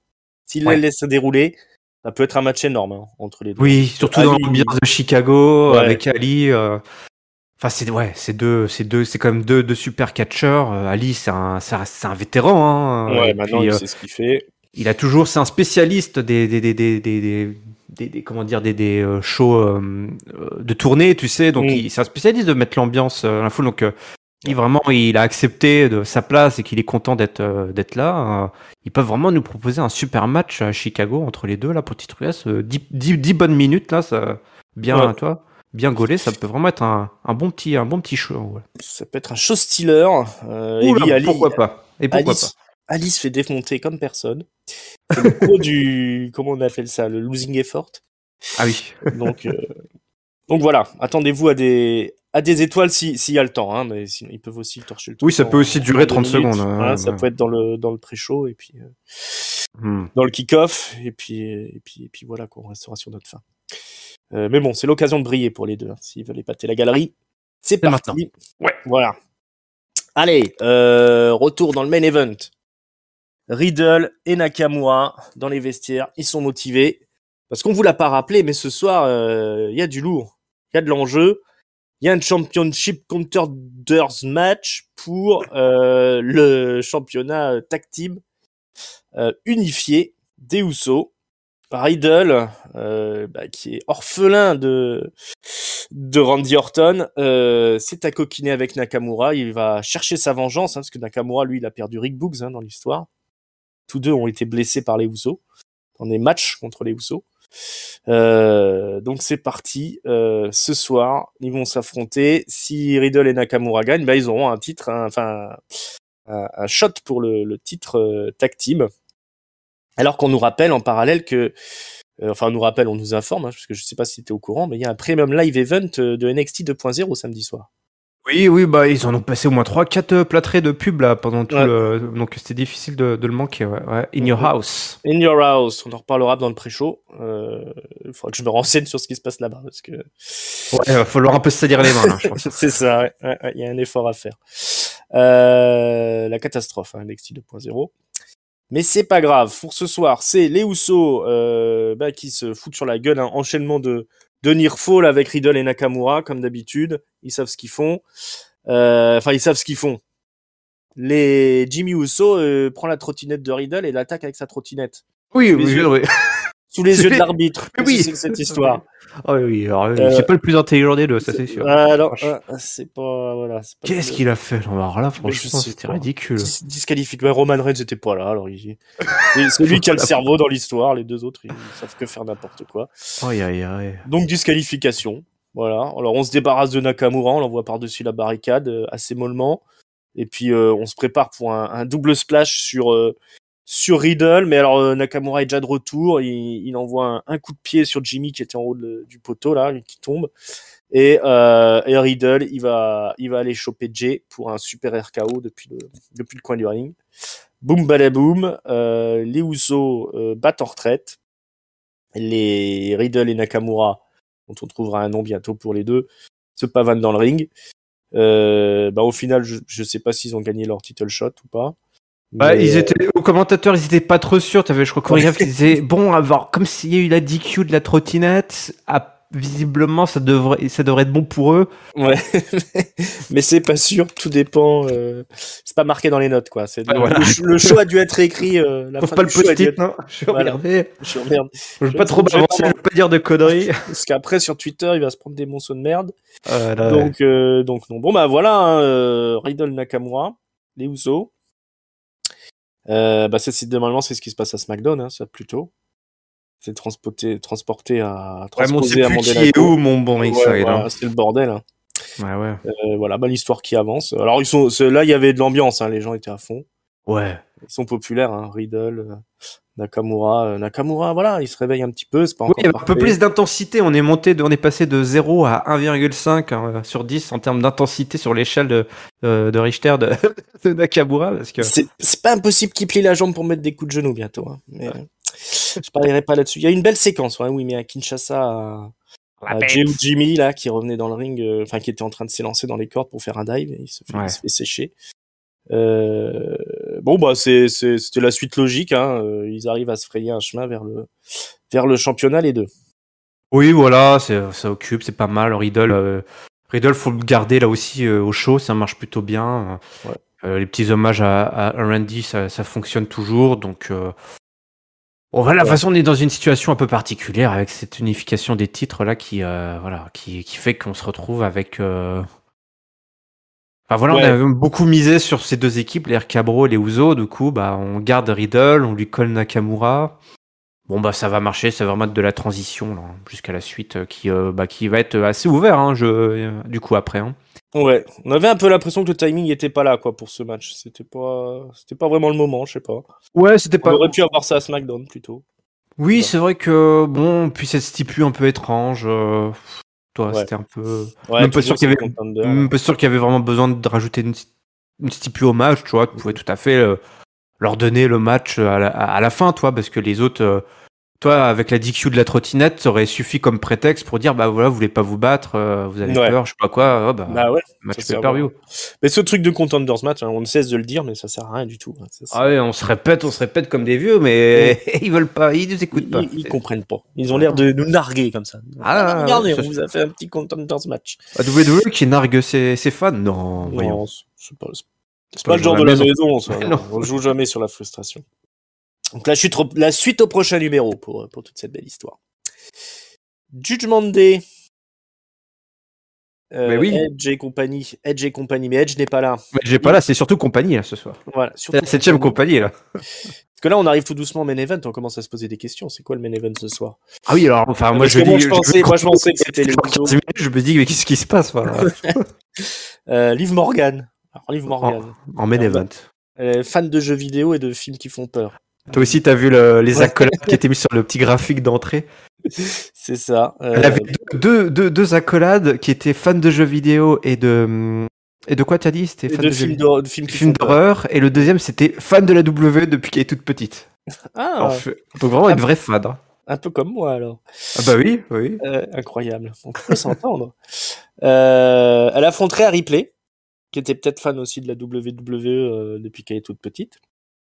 s'il les laisse se dérouler, ça peut être un match énorme entre les deux. Oui, surtout dans l'ambiance de Chicago avec Ali. Enfin, c'est quand même deux super catcheurs. Ali, c'est un vétéran. Ouais, maintenant il sait ce qu'il fait. Il a toujours, c'est un spécialiste des shows de tournée, tu sais. Donc, c'est un spécialiste de mettre l'ambiance à la foule. Donc, il a accepté de sa place et qu'il est content d'être là. Ils peuvent vraiment nous proposer un super match à Chicago entre les deux là pour titre US. 10 bonnes minutes là, ça bien, toi. Bien gaulé, ça peut vraiment être un bon petit show. Ouais. Ça peut être un show stealer. Pourquoi pas. Et pourquoi pas. Alice fait démonter comme personne. C'est le pro du, comment on appelle ça, le losing effort. Ah oui. Donc voilà, attendez-vous à des étoiles s'il y a le temps, mais sinon, ils peuvent aussi torcher le temps. Oui, ça peut aussi durer 30 secondes. Ça peut être dans le pré-show et puis dans le kick-off et puis voilà, on restera sur notre fin. Mais bon, c'est l'occasion de briller pour les deux. S'ils veulent épater la galerie, c'est parti. Maintenant. Ouais, voilà. Allez, retour dans le main event. Riddle et Nakamura dans les vestiaires, ils sont motivés. Parce qu'on vous l'a pas rappelé, mais ce soir, il y a du lourd. Il y a de l'enjeu. Il y a un championship contenders match pour le championnat tag team unifié des Usos. Riddle, qui est orphelin de Randy Orton, s'est accoquiné avec Nakamura. Il va chercher sa vengeance, parce que Nakamura, lui, il a perdu Rick Boogs dans l'histoire. Tous deux ont été blessés par les Usos dans des matchs contre les Usos. Donc c'est parti. Ce soir, ils vont s'affronter. Si Riddle et Nakamura gagnent, ils auront un titre, un shot pour le titre tag team. Alors qu'on nous rappelle en parallèle que, on nous informe, parce que je sais pas si t'es au courant, mais il y a un premium live event de NXT 2.0 samedi soir. Oui, ils en ont passé au moins 3-4 plâtrés de pub là pendant tout donc c'était difficile de le manquer. Ouais. In your house. In your house. On en reparlera dans le pré-show. Il faudra que je me renseigne sur ce qui se passe là-bas parce que. Ouais, il va falloir un peu se salir les mains. Là, je pense. C'est ça. Ouais. Il y a un effort à faire. La catastrophe, NXT 2.0. Mais c'est pas grave. Pour ce soir, c'est les Usos qui se foutent sur la gueule. Un enchaînement de near fall avec Riddle et Nakamura, comme d'habitude. Ils savent ce qu'ils font. Ils savent ce qu'ils font. Les Jimmy Uso prend la trottinette de Riddle et l'attaque avec sa trottinette. Oui. Sous les yeux de l'arbitre. Oui, c'est cette histoire. Oh oui, alors c'est pas le plus intelligent des deux, ça c'est sûr. Alors, c'est pas, voilà. C'est pas Qu'est-ce qu'il a fait? Alors là, franchement, c'était ridicule. Disqualifié. Roman Reigns n'était pas là, alors c'est lui qui a le cerveau dans l'histoire. Les deux autres, ils savent que faire n'importe quoi. Aïe. Donc disqualification. Voilà. Alors on se débarrasse de Nakamura, on l'envoie par-dessus la barricade assez mollement. Et puis on se prépare pour un double splash sur Riddle, mais alors Nakamura est déjà de retour, il envoie un coup de pied sur Jimmy qui était en haut du poteau là, qui tombe. Et Riddle, il va aller choper Jay pour un super RKO depuis le coin du ring. Boum badaboum, les Usos battent en retraite. Les Riddle et Nakamura, dont on trouvera un nom bientôt pour les deux, se pavanent dans le ring. Au final, je sais pas s'ils ont gagné leur title shot ou pas. Bah, ils étaient, aux commentateurs, ils étaient pas trop sûrs. T'avais, je crois, Chorégraphe qui disait, bon, avoir, comme s'il y a eu la DQ de la trottinette, visiblement, ça devrait être bon pour eux. Ouais, mais c'est pas sûr, tout dépend. C'est pas marqué dans les notes, quoi. Voilà. Le show a dû être écrit. La fin Pas du le show a dû post-it, être... non? Je vais Voilà. regarder. Je merde. Je veux pas trop m'avancer, je veux pas dire de conneries. Parce qu'après, sur Twitter, il va se prendre des monceaux de merde. Là, donc non. Bon, bah voilà, hein, Riddle Nakamura, les Usos. Normalement, c'est ce qui se passe à SmackDown, hein, ça, plutôt. C'est transporté à transposer à Monday Monday qui Night est où, mon bon X-Side, voilà, c'est le bordel, hein. Ouais. Voilà, l'histoire qui avance. Alors, là, il y avait de l'ambiance, hein, les gens étaient à fond. Ouais. Ils sont populaires, hein, Riddle, Nakamura, voilà, il se réveille un petit peu, c'est pas encore il y avait un peu plus d'intensité. On est passé de 0 à 1,5 sur 10 en termes d'intensité sur l'échelle de Richter de Nakamura, parce que c'est pas impossible qu'il plie la jambe pour mettre des coups de genou bientôt, hein. Mais je parlerai pas là-dessus. Il y a une belle séquence, ouais, oui, mais à Kinshasa, à Jey ou Jimmy là qui revenait dans le ring, qui était en train de s'élancer dans les cordes pour faire un dive, et il se fait sécher. C'était la suite logique, hein. Ils arrivent à se frayer un chemin vers le championnat, les deux. Oui, voilà, ça occupe, c'est pas mal. Riddle, faut le garder là aussi au show, ça marche plutôt bien. Ouais. Les petits hommages à Randy, ça fonctionne toujours. Donc, de la façon, on est dans une situation un peu particulière avec cette unification des titres là qui fait qu'on se retrouve avec. On a beaucoup misé sur ces deux équipes, les RK Bro et les Usos. Du coup, on garde Riddle, on lui colle Nakamura. Bon, ça va marcher, ça va vraiment être de la transition là, jusqu'à la suite qui va être assez ouvert, hein, du coup, après. Hein. Ouais, on avait un peu l'impression que le timing était pas là, quoi, pour ce match. C'était pas vraiment le moment, je sais pas. Ouais, c'était pas. On aurait pu avoir ça à SmackDown plutôt. Oui, c'est vrai que, puis cette stipule un peu étrange. C'était un peu. Même pas sûr qu'il y avait vraiment besoin de rajouter une stipule au match, tu vois. Tu pouvais tout à fait leur donner le match à la fin, toi, parce que les autres. Toi, avec la DQ de la trottinette, ça aurait suffi comme prétexte pour dire, vous voulez pas vous battre, vous avez peur, je sais pas quoi, match pay-per-view. Mais ce truc de contenders match, hein, on ne cesse de le dire, mais ça sert à rien du tout. On se répète comme des vieux, mais ils veulent pas, ils nous écoutent pas. Ils comprennent pas. Ils ont l'air de nous narguer comme ça. Regardez, on vous a fait un petit contenders match. WWE qui nargue ses fans? Non, voyons. C'est pas le genre de la maison, ça. On joue jamais sur la frustration. Donc la suite au prochain numéro pour toute cette belle histoire. Judgment Day. Edge et compagnie. Mais Edge n'est pas là. Edge n'est pas là, c'est surtout compagnie là, ce soir. Voilà, c'est la 7ème compagnie là. Parce que là, on arrive tout doucement au main event, on commence à se poser des questions. C'est quoi le main event ce soir? Ah oui, alors, moi je pensais que c'était les 15 minutes, je me dis, mais qu'est-ce qui se passe? Liv Morgan. Liv Morgan. En main event. Fan de jeux vidéo et de films qui font peur. Toi aussi, t'as vu les accolades qui étaient mis sur le petit graphique d'entrée? C'est ça. Elle avait deux accolades qui étaient fans de jeux vidéo et de quoi t'as dit? C'était fan de films d'horreur. Et le deuxième, c'était fan de la W depuis qu'elle est toute petite. Donc vraiment une vraie fan. Hein. Un peu comme moi alors. Ah bah oui. Incroyable. On peut s'entendre. Elle affronterait à Ripley, qui était peut-être fan aussi de la WWE depuis qu'elle est toute petite.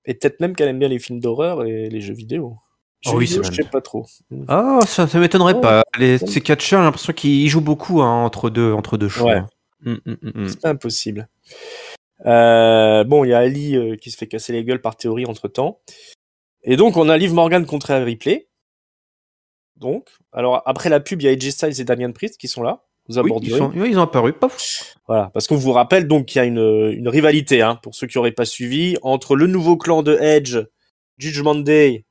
Et peut-être même qu'elle aime bien les films d'horreur et les jeux vidéo. Je sais pas trop. Ah, ça m'étonnerait pas. Ces catcheurs, j'ai l'impression qu'ils jouent beaucoup entre deux shows. Ouais. C'est pas impossible. Il y a Ali qui se fait casser les gueules par théorie entre-temps. Et donc, on a Liv Morgan contre Ripley. Donc, alors après la pub, il y a AJ Styles et Damian Priest qui sont là. Ils ont apparu. Voilà, parce qu'on vous rappelle donc qu'il y a une rivalité, hein, pour ceux qui n'auraient pas suivi, entre le nouveau clan de Edge, Judgment Day,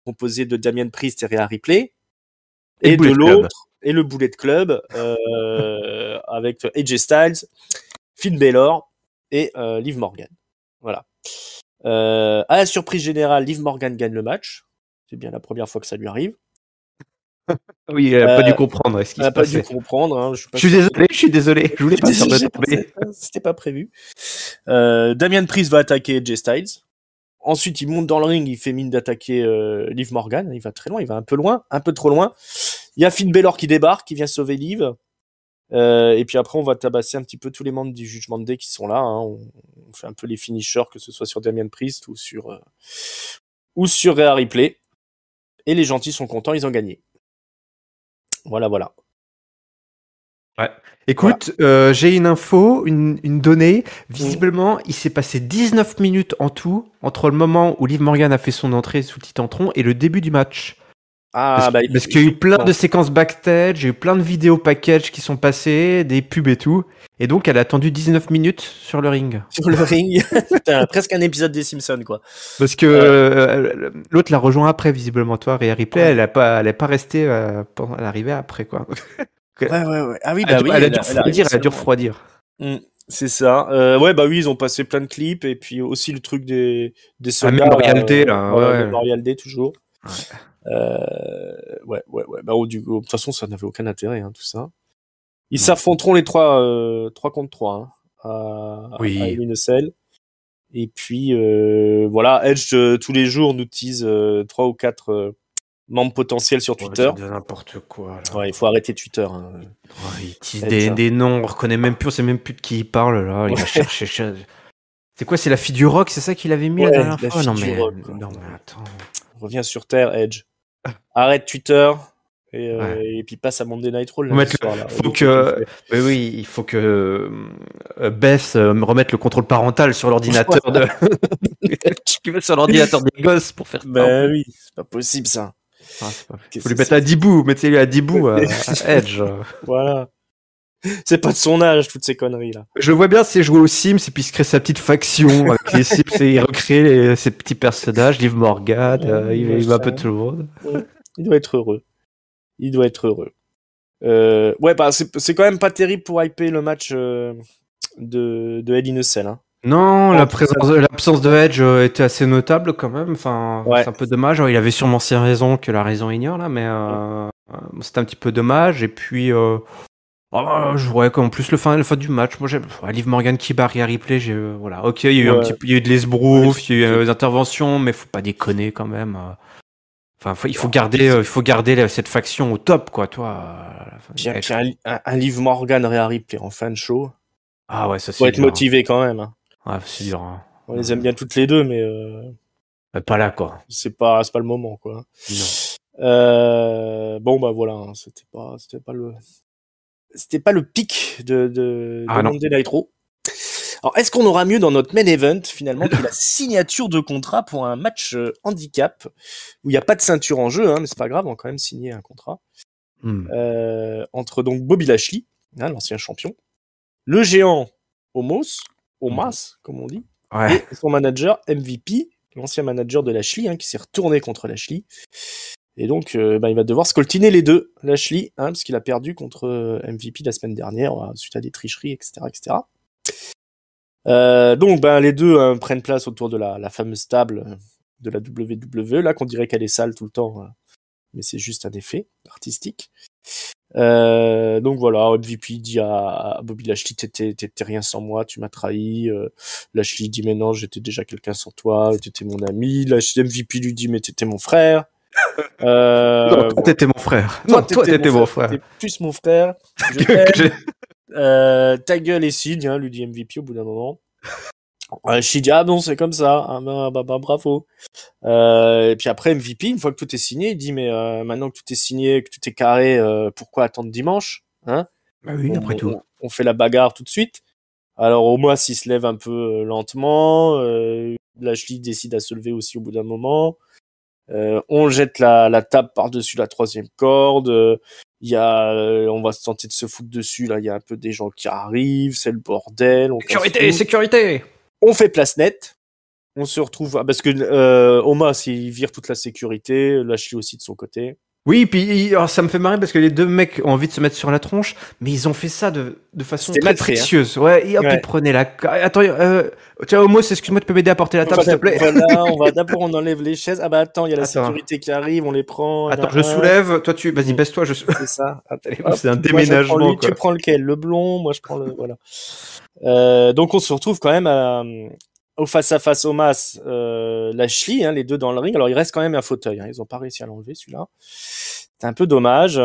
composé de Damian Priest et Rhea Ripley, et de l'autre, et le Bullet Club, avec AJ Styles, Finn Balor et Liv Morgan. Voilà. À la surprise générale, Liv Morgan gagne le match. C'est bien la première fois que ça lui arrive. Oui, elle a pas dû comprendre ce qui Elle se n'a pas dû passait. comprendre. Hein, Je suis désolé. Je voulais pas faire de tomber. C'était pas prévu. Damian Priest va attaquer AJ Styles. Ensuite, il monte dans le ring, il fait mine d'attaquer Liv Morgan. Il va très loin, il va un peu loin, un peu trop loin. Il y a Finn Balor qui débarque, qui vient sauver Liv. Et puis après, on va tabasser un petit peu tous les membres du Judgment Day qui sont là. Hein. On fait un peu les finishers, que ce soit sur Damian Priest ou sur Rhea Ripley. Et les gentils sont contents, ils ont gagné. Voilà. Ouais. Écoute, j'ai une info, une donnée. Visiblement, il s'est passé 19 minutes en tout entre le moment où Liv Morgan a fait son entrée sous le Titantron et le début du match. Parce qu'il y a eu plein de séquences backstage, il y a eu plein de vidéos package qui sont passées, des pubs et tout. Et donc, elle a attendu 19 minutes sur le ring. Sur le ring. Putain, presque un épisode des Simpsons, quoi. Parce que l'autre l'a rejoint après, visiblement. Toi, Rhea Ripley, elle est pas restée pendant l'arrivée après, quoi. Ouais. Ah oui, Elle a dû refroidir. C'est ça. Oui, ils ont passé plein de clips et puis aussi le truc des soldats. Memorial Day, là. Memorial Day, toujours. Ouais. Bah, de toute façon, ça n'avait aucun intérêt, hein, tout ça. Ils s'affronteront les 3 contre 3 à Hell in a Cell. Et puis, voilà, Edge, tous les jours, nous tease 3 ou 4 membres potentiels sur Twitter. De n'importe quoi. Là. Ouais, il faut arrêter Twitter. Hein. Il tease des noms, on reconnaît même plus, on sait même plus de qui il parle, là. Il va chercher. C'est quoi, c'est la fille du rock, c'est ça qu'il avait mis la dernière fois? Non, mais attends. Reviens sur Terre, Edge. Arrête Twitter. Et puis passe à Monday Night Raw. Il faut que Beth me remette le contrôle parental sur l'ordinateur sur l'ordinateur des gosses pour faire ça. Ben oui, c'est pas possible ça. Faut lui mettre à Dibou, mettez-lui à Dibou à Edge. Voilà. C'est pas de son âge, toutes ces conneries là. Je le vois bien, c'est jouer aux Sims et puis il se crée sa petite faction avec les Sims et il recrée ses petits personnages, Liv Morgan, il va un peu tout le monde. Il doit être heureux. C'est quand même pas terrible pour hyper le match de Hell in a Cell. Hein. Non, l'absence de Edge était assez notable quand même. Enfin, c'est un peu dommage. Il avait sûrement ses raisons que la raison ignore là, mais c'était un petit peu dommage. Et puis, je vois qu'en plus le fin du match, moi j'aime Liv Morgan qui bat Rhea Ripley. Voilà, ok, il y a eu de l'esbrouf, il y a eu des interventions, mais faut pas déconner quand même. Enfin, il faut garder cette faction au top, quoi, toi. Puis un Liv Morgan Rhea Ripley en fin de show. Ah ouais, ça c'est. Faut être motivé quand même. Hein. Ouais, c'est dur. Hein. On les aime bien toutes les deux, mais pas là, quoi. C'est pas le moment, quoi. Non. Bon bah voilà, hein, c'était pas le pic de Monday Night Raw. Alors, est-ce qu'on aura mieux dans notre main event, finalement, que la signature de contrat pour un match handicap, où il n'y a pas de ceinture en jeu, hein, mais c'est pas grave, on va quand même signer un contrat, entre donc Bobby Lashley, hein, l'ancien champion, le géant Omos, comme on dit, et son manager MVP, l'ancien manager de Lashley, hein, qui s'est retourné contre Lashley. Et donc, il va devoir scoltiner les deux, Lashley, hein, parce qu'il a perdu contre MVP la semaine dernière, suite à des tricheries, etc. Donc, les deux prennent place autour de la fameuse table de la WWE, là, qu'on dirait qu'elle est sale tout le temps, mais c'est juste un effet artistique. Donc voilà, MVP dit à Bobby Lashley, t'étais rien sans moi, tu m'as trahi. Lashley dit, mais non, j'étais déjà quelqu'un sans toi, t'étais mon ami. MVP lui dit, mais t'étais mon frère. Non, toi, t'étais mon frère. Toi, t'étais mon frère. T'étais plus mon frère. Ta gueule est signe, hein, lui dit MVP au bout d'un moment. Lashley dit, ah non, c'est comme ça. Ah, bravo. Et puis après, MVP, une fois que tout est signé, il dit, mais maintenant que tout est signé, que tout est carré, pourquoi attendre dimanche, hein? Bah oui, après tout. On fait la bagarre tout de suite. Alors Omos, il se lève un peu lentement. Lashley décide à se lever aussi au bout d'un moment. On jette la table par-dessus la troisième corde. On va se tenter de se foutre dessus. Là, il y a un peu des gens qui arrivent. C'est le bordel. Sécurité. On fait place nette. On se retrouve parce que Omos il vire toute la sécurité. Lashley aussi de son côté. Oui, puis alors, ça me fait marrer parce que les deux mecs ont envie de se mettre sur la tronche, mais ils ont fait ça de façon C'était très mal fait, hein. précieuse. Ouais, et hop, ils Ouais. prenaient la. Attends, tiens, Homos, excuse-moi, tu peux m'aider à porter la table, s'il te plaît? Voilà, on va d'abord on enlève les chaises. Ah bah attends, il y a la Attends, sécurité qui arrive, on les prend. Il y en attends, a je un. soulève. Toi, vas-y, Mm, baisse-toi. c'est ça. Attends, hop, C'est un moi je prends déménagement, lui, tu quoi. prends lequel? Le blond, moi je prends le. Voilà. Donc on se retrouve quand même au face-à-face Omas, Lashley, hein, les deux dans le ring. Alors il reste quand même un fauteuil, hein. Ils ont pas réussi à l'enlever celui-là. C'est un peu dommage.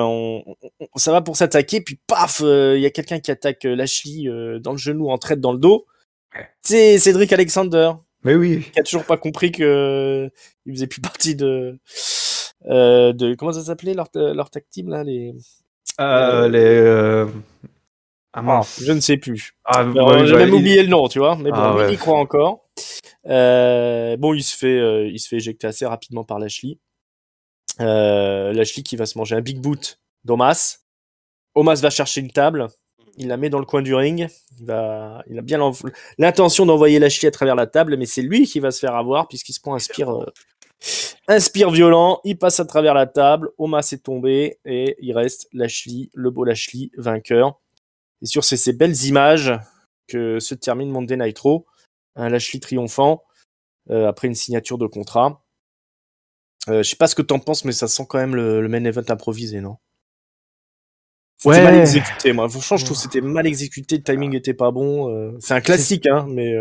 Ça va pour s'attaquer, puis paf, il y a quelqu'un qui attaque Lashley dans le genou en traite dans le dos. C'est Cédric Alexander Mais oui. qui a toujours pas compris que il faisait plus partie de comment ça s'appelait leur tag team là les Les. Ah je ne mince. sais plus. Ah, Alors, j'ai même oublié le nom, tu vois. Mais bon, Ah lui, il ouais. y croit encore. Bon, il se fait éjecter assez rapidement par Lashley. Lashley qui va se manger un big boot d'Omas. Omas va chercher une table. Il la met dans le coin du ring. Il a bien l'intention d'envoyer Lashley à travers la table, mais c'est lui qui va se faire avoir puisqu'il se prend un spire violent. Il passe à travers la table. Omas est tombé et il reste Lashley, le beau Lashley, vainqueur. Et sur ces belles images que se termine Monday Night Raw, un Lashley triomphant après une signature de contrat. Je sais pas ce que t'en penses, mais ça sent quand même le main event improvisé, non? C'était mal exécuté, moi. Franchement, je trouve que c'était mal exécuté, le timing était pas bon. C'est un classique, hein, mais...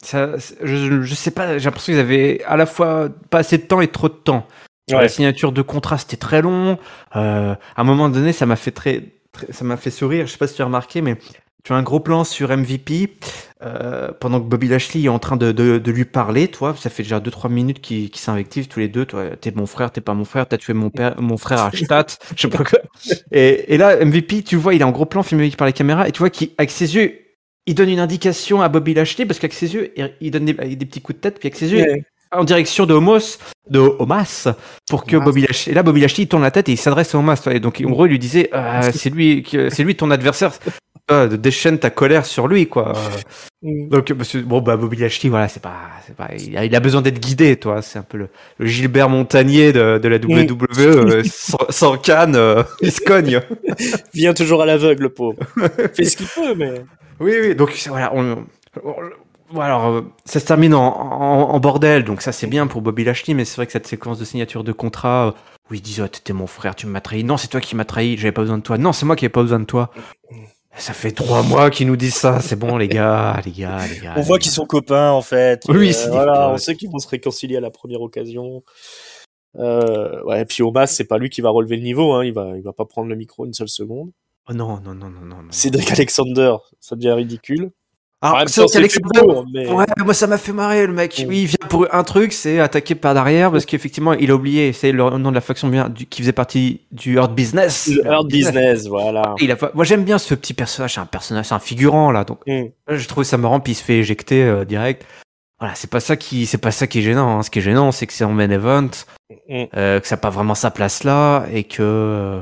Je sais pas, j'ai l'impression qu'ils avaient à la fois pas assez de temps et trop de temps. Ouais. La signature de contrat, c'était très long. À un moment donné, ça m'a fait ça m'a fait sourire. Je sais pas si tu as remarqué, mais tu as un gros plan sur MVP pendant que Bobby Lashley est en train de lui parler. Toi, ça fait déjà 2-3 minutes qu'ils s'invectivent tous les deux. Toi, t'es mon frère, t'es pas mon frère, t'as tué mon frère à Stadt, je sais pas quoi. Et là, MVP, tu le vois, il est en gros plan filmé par les caméras, et tu vois qu'avec ses yeux, il donne une indication à Bobby Lashley parce qu'avec ses yeux, il donne des petits coups de tête, puis avec ses yeux, en direction de Omas, pour que Bobby Lashley. Et là, Bobby Lashley, il tourne la tête et il s'adresse à Omas. Et donc, en gros, il lui disait, c'est lui ton adversaire. Déchaîne ta colère sur lui, quoi. Donc, Bobby Lashley, voilà, c'est pas, il a besoin d'être guidé, toi. C'est un peu le Gilbert Montagnier de la WWE, sans canne, il se cogne. Vient toujours à l'aveugle, le pauvre. Fait ce qu'il peut, mais... Oui, donc, voilà, alors, ça se termine en bordel, donc ça c'est bien pour Bobby Lashley, mais c'est vrai que cette séquence de signature de contrat, où ils disent, oh, t'étais mon frère, tu m'as trahi. Non, c'est toi qui m'as trahi, j'avais pas besoin de toi. Non, c'est moi qui avais pas besoin de toi. Ça fait 3 mois qu'ils nous disent ça, c'est bon les gars. On voit qu'ils sont copains en fait. Oui, c'est voilà, on sait qu'ils vont se réconcilier à la première occasion. Ouais, et puis Omas, c'est pas lui qui va relever le niveau, hein. Il va pas prendre le micro une seule seconde. Oh non. Cédric Alexander, ça devient ridicule. Alors, c'est Alexander, mais... ouais, moi ça m'a fait marrer le mec. Oui, il vient pour un truc, c'est attaquer par derrière parce qu'effectivement il a oublié, c'est le nom de la faction qui faisait partie du Hurt Business. Le Hurt Business, voilà. Moi j'aime bien ce petit personnage, c'est un figurant là, donc je trouve ça marrant, puis il se fait éjecter direct. Voilà, c'est pas ça qui est gênant. Hein. Ce qui est gênant, c'est que c'est en main event, que ça n'a pas vraiment sa place là, et que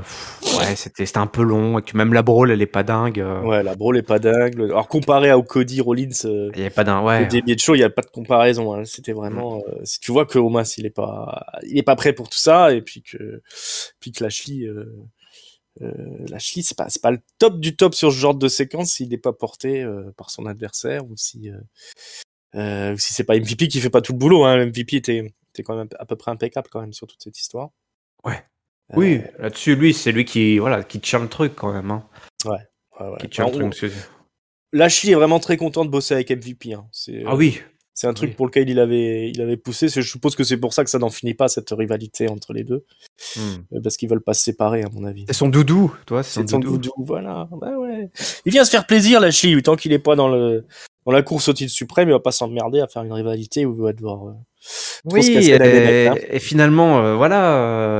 ouais, c'était un peu long, et que même la brawl, elle est pas dingue. Ouais, la brawl est pas dingue. Alors comparé à Cody Rollins, il y a pas dingue. Ouais. Le début de show, il y a pas de comparaison. Hein. C'était vraiment. Si tu vois que Omas, il est pas prêt pour tout ça, et puis que Lashley. Lashley, c'est pas le top du top sur ce genre de séquence s'il n'est pas porté par son adversaire ou si c'est pas MVP qui fait pas tout le boulot. Hein. MVP était quand même à peu près impeccable quand même sur toute cette histoire. Ouais. Oui, là-dessus, lui, c'est lui qui tient le truc quand même. Hein. Ouais. Qui tient le truc. Lashley est vraiment très content de bosser avec MVP. Hein. Oui. C'est un truc pour lequel il avait poussé. Je suppose que c'est pour ça que ça n'en finit pas, cette rivalité entre les deux. Parce qu'ils veulent pas se séparer, à mon avis. C'est son doudou, toi. C'est son doudou, voilà. Ouais. Il vient se faire plaisir, Lashley, tant qu'il est pas dans la course au titre suprême, il va pas s'emmerder à faire une rivalité où il va devoir oui, se casser la nénette, hein. Et finalement,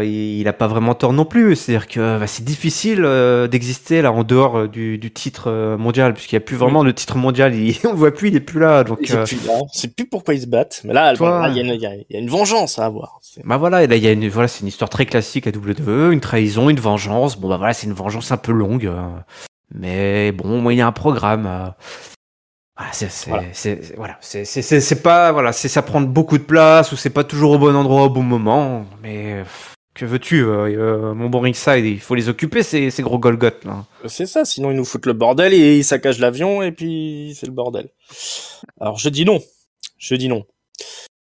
il a pas vraiment tort non plus. C'est-à-dire que c'est difficile d'exister là en dehors du titre mondial, puisqu'il n'y a plus vraiment de titre mondial. On voit plus, il est plus là. Donc, il est plus là. On sait plus pourquoi ils se battent. Mais là, il y a une vengeance à avoir. Bah voilà, et là, c'est une histoire très classique à WWE, une trahison, une vengeance. Bon bah voilà, c'est une vengeance un peu longue, mais bon, il y a un programme. C'est pas, ça prend beaucoup de place ou c'est pas toujours au bon endroit au bon moment, mais Que veux-tu, mon bon ringside, il faut les occuper, ces gros Golgoth, là. C'est ça, sinon ils nous foutent le bordel et ils saccagent l'avion et puis c'est le bordel. Alors je dis non.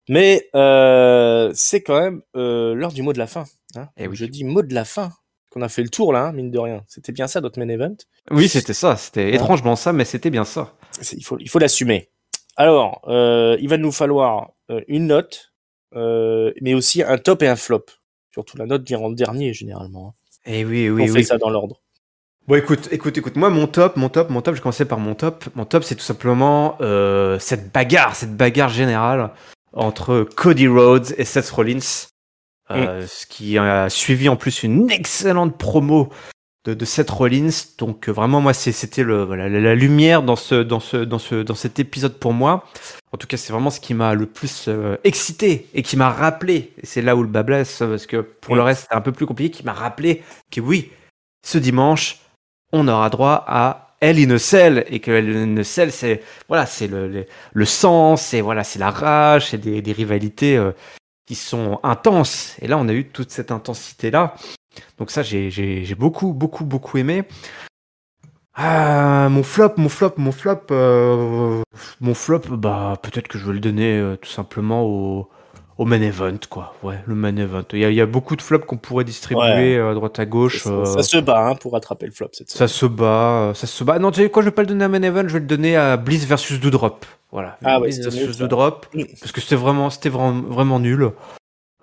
Mais c'est quand même l'heure du mot de la fin. Hein. Eh oui. Je dis mot de la fin. Qu'on a fait le tour là, hein, mine de rien. C'était bien ça notre main event. Oui, c'était ça. C'était étrangement ça, mais c'était bien ça. Il faut l'assumer. Alors, il va nous falloir une note, mais aussi un top et un flop. Surtout la note vient en dernier généralement. Hein. Eh oui, On fait ça dans l'ordre. Bon, écoute. Moi, mon top, je vais commencer par mon top. Mon top, c'est tout simplement cette bagarre générale entre Cody Rhodes et Seth Rollins. Ce qui a suivi en plus une excellente promo de Seth Rollins. Donc vraiment, moi, c'était la lumière dans cet épisode pour moi. En tout cas, c'est vraiment ce qui m'a le plus excité et qui m'a rappelé. Et c'est là où le bas blesse, parce que pour le reste, c'est un peu plus compliqué. Qui m'a rappelé que oui, ce dimanche, on aura droit à Hell in a Cell, et que Hell in a Cell, c'est le sang, c'est la rage, c'est des rivalités qui sont intenses. Et là, on a eu toute cette intensité là. Donc ça, j'ai beaucoup aimé. Mon flop, bah peut-être que je vais le donner tout simplement au main event, quoi. Ouais, le main event. Il y a beaucoup de flops qu'on pourrait distribuer à droite à gauche. Ça se bat hein, pour rattraper le flop cette semaine. Ça se bat. Non, tu sais quoi, je vais pas le donner à main event, je vais le donner à Bliss versus Doudrop. Voilà. Bliss versus Doudrop, parce que c'était vraiment nul.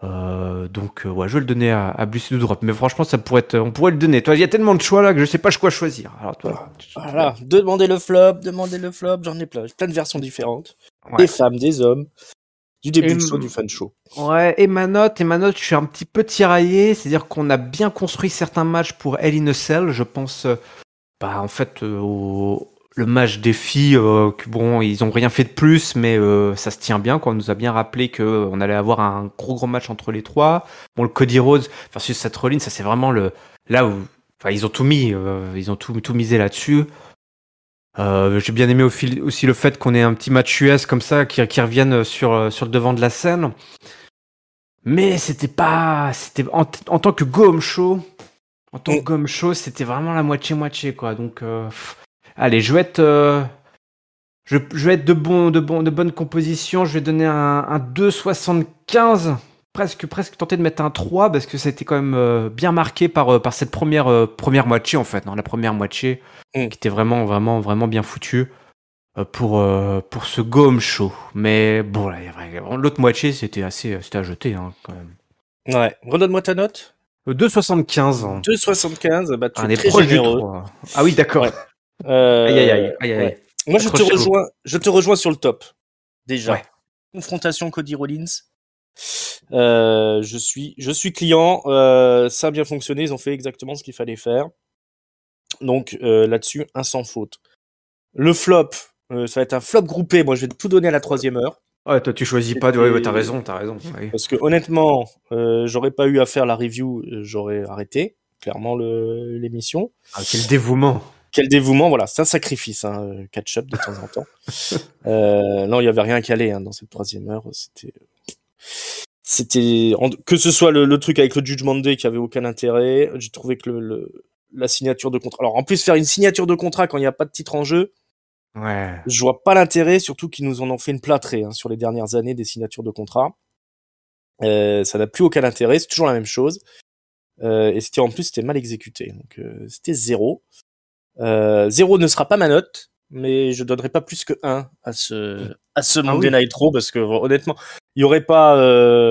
Donc ouais, je vais le donner à Bliss Doudrop, mais franchement ça pourrait être, on pourrait le donner. Toi, il y a tellement de choix là que je sais pas quoi choisir. Alors toi, voilà, demandez le flop, j'en ai plein de versions différentes. Ouais. Des femmes, des hommes, du début de show, du fin de show. Ouais, et ma note, je suis un petit peu tiraillé, c'est-à-dire qu'on a bien construit certains matchs pour Hell in a Cell, je pense en fait le match des filles, bon, ils ont rien fait de plus, mais ça se tient bien, quoi. On nous a bien rappelé qu'on allait avoir un gros match entre les trois. Bon, le Cody Rhodes versus Seth Rollins, ça c'est vraiment là où, enfin, ils ont tout mis, ils ont tout misé là-dessus. J'ai bien aimé aussi le fait qu'on ait un petit match US comme ça qui revienne sur le devant de la scène. Mais c'était en tant que Go Home Show, c'était vraiment la moitié, quoi. Donc allez, je vais être de bonne composition. Je vais donner un 2,75, presque tenter de mettre un 3 parce que ça a été quand même bien marqué par cette première moitié en fait. La première moitié qui était vraiment bien foutue pour ce Go Home Show. Mais bon, là, l'autre moitié c'était à jeter hein, quand même. Ouais, redonne-moi ta note. 2,75. 2,75, bah tu es très proche généreux. Du 3. Ah oui, d'accord. Ouais. Aïe. Ouais. Moi, je te rejoins sur le top. Déjà. Ouais. Confrontation Cody Rollins. Je suis client. Ça a bien fonctionné. Ils ont fait exactement ce qu'il fallait faire. Donc, là-dessus, un sans faute. Le flop, ça va être un flop groupé. Moi, je vais tout donner à la 3e heure. Ouais, toi, tu choisis pas. Ouais, t'as raison. Oui. Parce que, honnêtement, j'aurais pas eu à faire la review. J'aurais arrêté, clairement, l'émission. Ah, quel dévouement. Quel dévouement, voilà, c'est un sacrifice, hein, catch-up de temps en temps. Non, il y avait rien qui allait hein, dans cette 3e heure. C'était que ce soit le truc avec le Judgment Day qui avait aucun intérêt. J'ai trouvé que la signature de contrat. Alors en plus faire une signature de contrat quand il n'y a pas de titre en jeu. Ouais. Je vois pas l'intérêt, surtout qu'ils nous en ont fait une plâtrée hein, sur les dernières années des signatures de contrat. Ça n'a plus aucun intérêt, c'est toujours la même chose. Et c'était mal exécuté. Donc c'était 0. 0 ne sera pas ma note, mais je donnerai pas plus que 1 à ce Monday Night Raw parce que honnêtement, il y aurait pas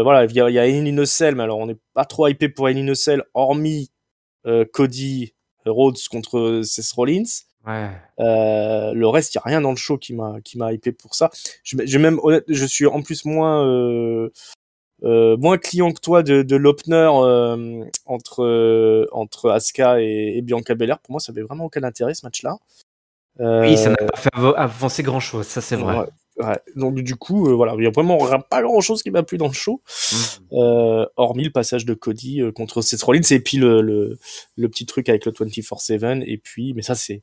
voilà, il y a Hell in a Cell, mais alors on n'est pas trop hypé pour Hell in a Cell hormis Cody Rhodes contre Seth Rollins. Ouais. Le reste, il y a rien dans le show qui m'a hypé pour ça. Je suis en plus moins client que toi de l'opener entre Asuka et Bianca Belair. Pour moi, ça avait vraiment aucun intérêt ce match-là. Oui, ça n'a pas fait avancer grand-chose, ça c'est vrai. Ouais. Donc du coup, voilà, il y a vraiment pas grand-chose qui m'a plu dans le show, hormis le passage de Cody contre Seth Rollins et puis le petit truc avec le 24/7 et puis, mais ça c'est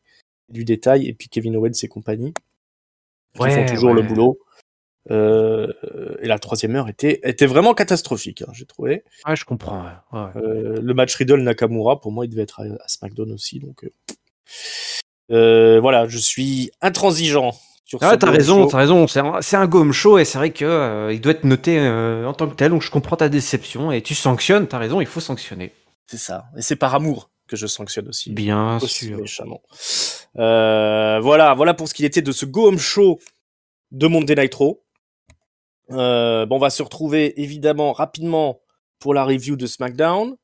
du détail, et puis Kevin Owens et compagnie qui font toujours le boulot. Et la troisième heure était vraiment catastrophique, j'ai trouvé. Ouais, je comprends. Ouais. Le match Riddle-Nakamura, pour moi, il devait être à SmackDown aussi. Donc, voilà, je suis intransigeant sur ce T'as Go-Home raison. C'est un Go-Home Show et c'est vrai que il doit être noté en tant que tel. Donc je comprends ta déception et tu sanctionnes. T'as raison, il faut sanctionner. C'est ça. Et c'est par amour que je sanctionne aussi. Bien aussi sûr. Méchamment. Voilà pour ce qu'il était de ce Go-Home Show de Monday Nitro. On va se retrouver évidemment rapidement pour la review de SmackDown.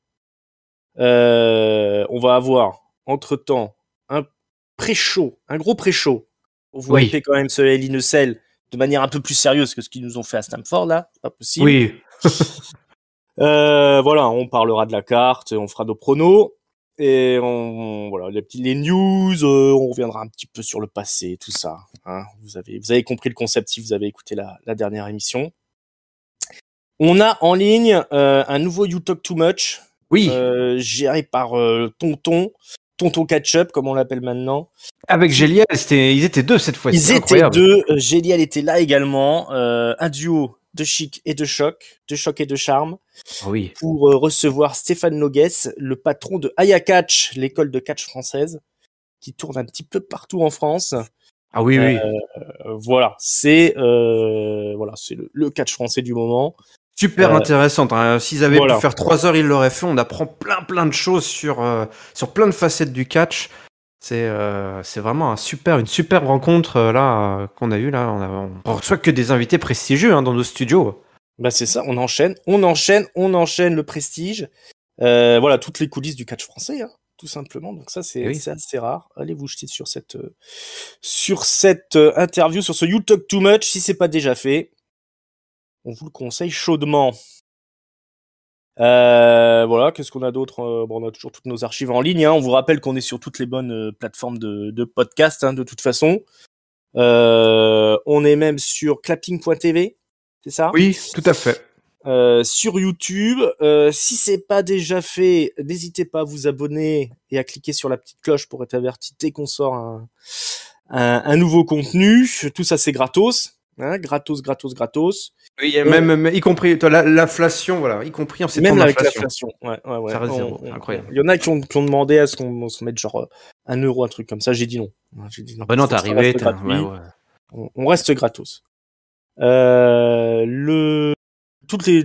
On va avoir entre-temps un pré-show, un gros pré-show pour vous hyper quand même ce Hell in a Cell de manière un peu plus sérieuse que ce qu'ils nous ont fait à Stamford là, c'est pas possible. Oui. Voilà, on parlera de la carte, on fera nos pronos et voilà les news, on reviendra un petit peu sur le passé, tout ça. Hein. Vous avez compris le concept si vous avez écouté la dernière émission. On a en ligne un nouveau You Talk Too Much. Oui. Géré par Tonton Ketchup, comme on l'appelle maintenant. Avec Géliel, ils étaient deux cette fois-ci. Ils étaient deux. Géliel était là également. Un duo de chic et de choc et de charme. Oui. Pour recevoir Stéphane Nogues, le patron de Aya Catch, l'école de catch française, qui tourne un petit peu partout en France. Ah oui. Voilà, c'est le catch français du moment. Super intéressante. Hein. S'ils avaient pu faire 3 heures, ils l'auraient fait. On apprend plein de choses sur plein de facettes du catch. C'est vraiment une super rencontre qu'on a eue là. On reçoit que des invités prestigieux dans nos studios. Bah c'est ça. On enchaîne le prestige. Voilà toutes les coulisses du catch français, hein, tout simplement. Donc ça c'est assez rare. Allez vous jeter sur cette interview, sur ce You Talk Too Much si c'est pas déjà fait. On vous le conseille chaudement. Voilà, qu'est-ce qu'on a d'autre? On a toujours toutes nos archives en ligne. Hein. On vous rappelle qu'on est sur toutes les bonnes plateformes de podcast, hein, de toute façon. On est même sur clapping.tv, c'est ça? Oui, tout à fait. Sur YouTube. Si c'est pas déjà fait, n'hésitez pas à vous abonner et à cliquer sur la petite cloche pour être averti dès qu'on sort un nouveau contenu. Tout ça, c'est gratos. Hein, gratos. Oui, même y compris l'inflation, voilà, y compris en ces temps d'inflation. Ouais. Ça reste zéro, incroyable. Il y en a qui ont demandé à ce qu'on se mette genre 1 euro, un truc comme ça. J'ai dit non. Bah non, t'es arrivé. On reste gratos. Toutes les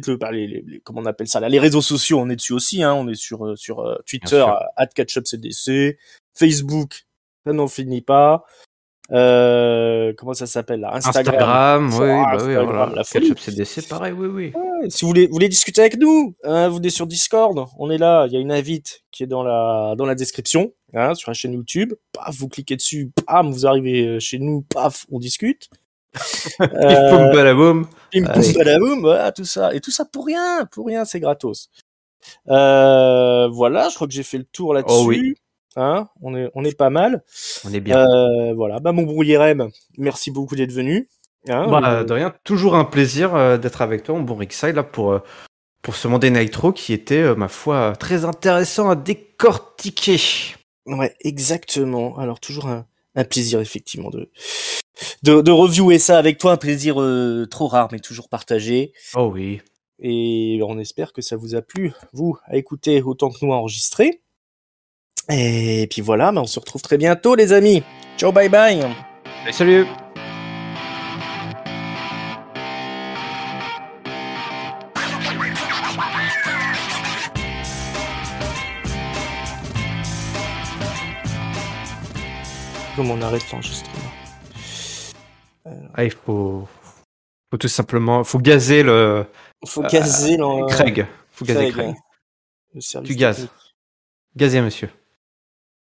comment on appelle ça là, les réseaux sociaux, on est dessus aussi. Hein, on est sur Twitter @catchupcdc, Facebook, ça n'en finit pas. Comment ça s'appelle là? Instagram, Instagram, la folie. CDC, pareil, oui. Ouais, si vous voulez discuter avec nous, hein, vous êtes sur Discord, on est là, il y a une invite qui est dans la description, hein, sur la chaîne YouTube. Paf, vous cliquez dessus, bam, vous arrivez chez nous, paf, on discute. Pim poum badaboum. Pim poum badaboum, voilà, tout ça. Et tout ça pour rien, c'est gratos. Voilà, je crois que j'ai fait le tour là-dessus. Oh oui. Hein, on est pas mal. On est bien. Voilà, mon bon Yerem, merci beaucoup d'être venu. Hein, de rien, toujours un plaisir d'être avec toi, mon bon Rickside, là pour ce Monday Nitro qui était, ma foi, très intéressant à décortiquer. Ouais, exactement. Alors toujours un plaisir effectivement de reviewer ça avec toi, un plaisir trop rare mais toujours partagé. Oh oui. Et on espère que ça vous a plu, vous, à écouter autant que nous à enregistrer. Et puis voilà, on se retrouve très bientôt les amis. Ciao, bye bye. Salut. Comment on arrête l'enregistrement? Il faut tout simplement, faut gazer le. Craig. Faut gazer Craig. Tu gazes. Gazez, monsieur.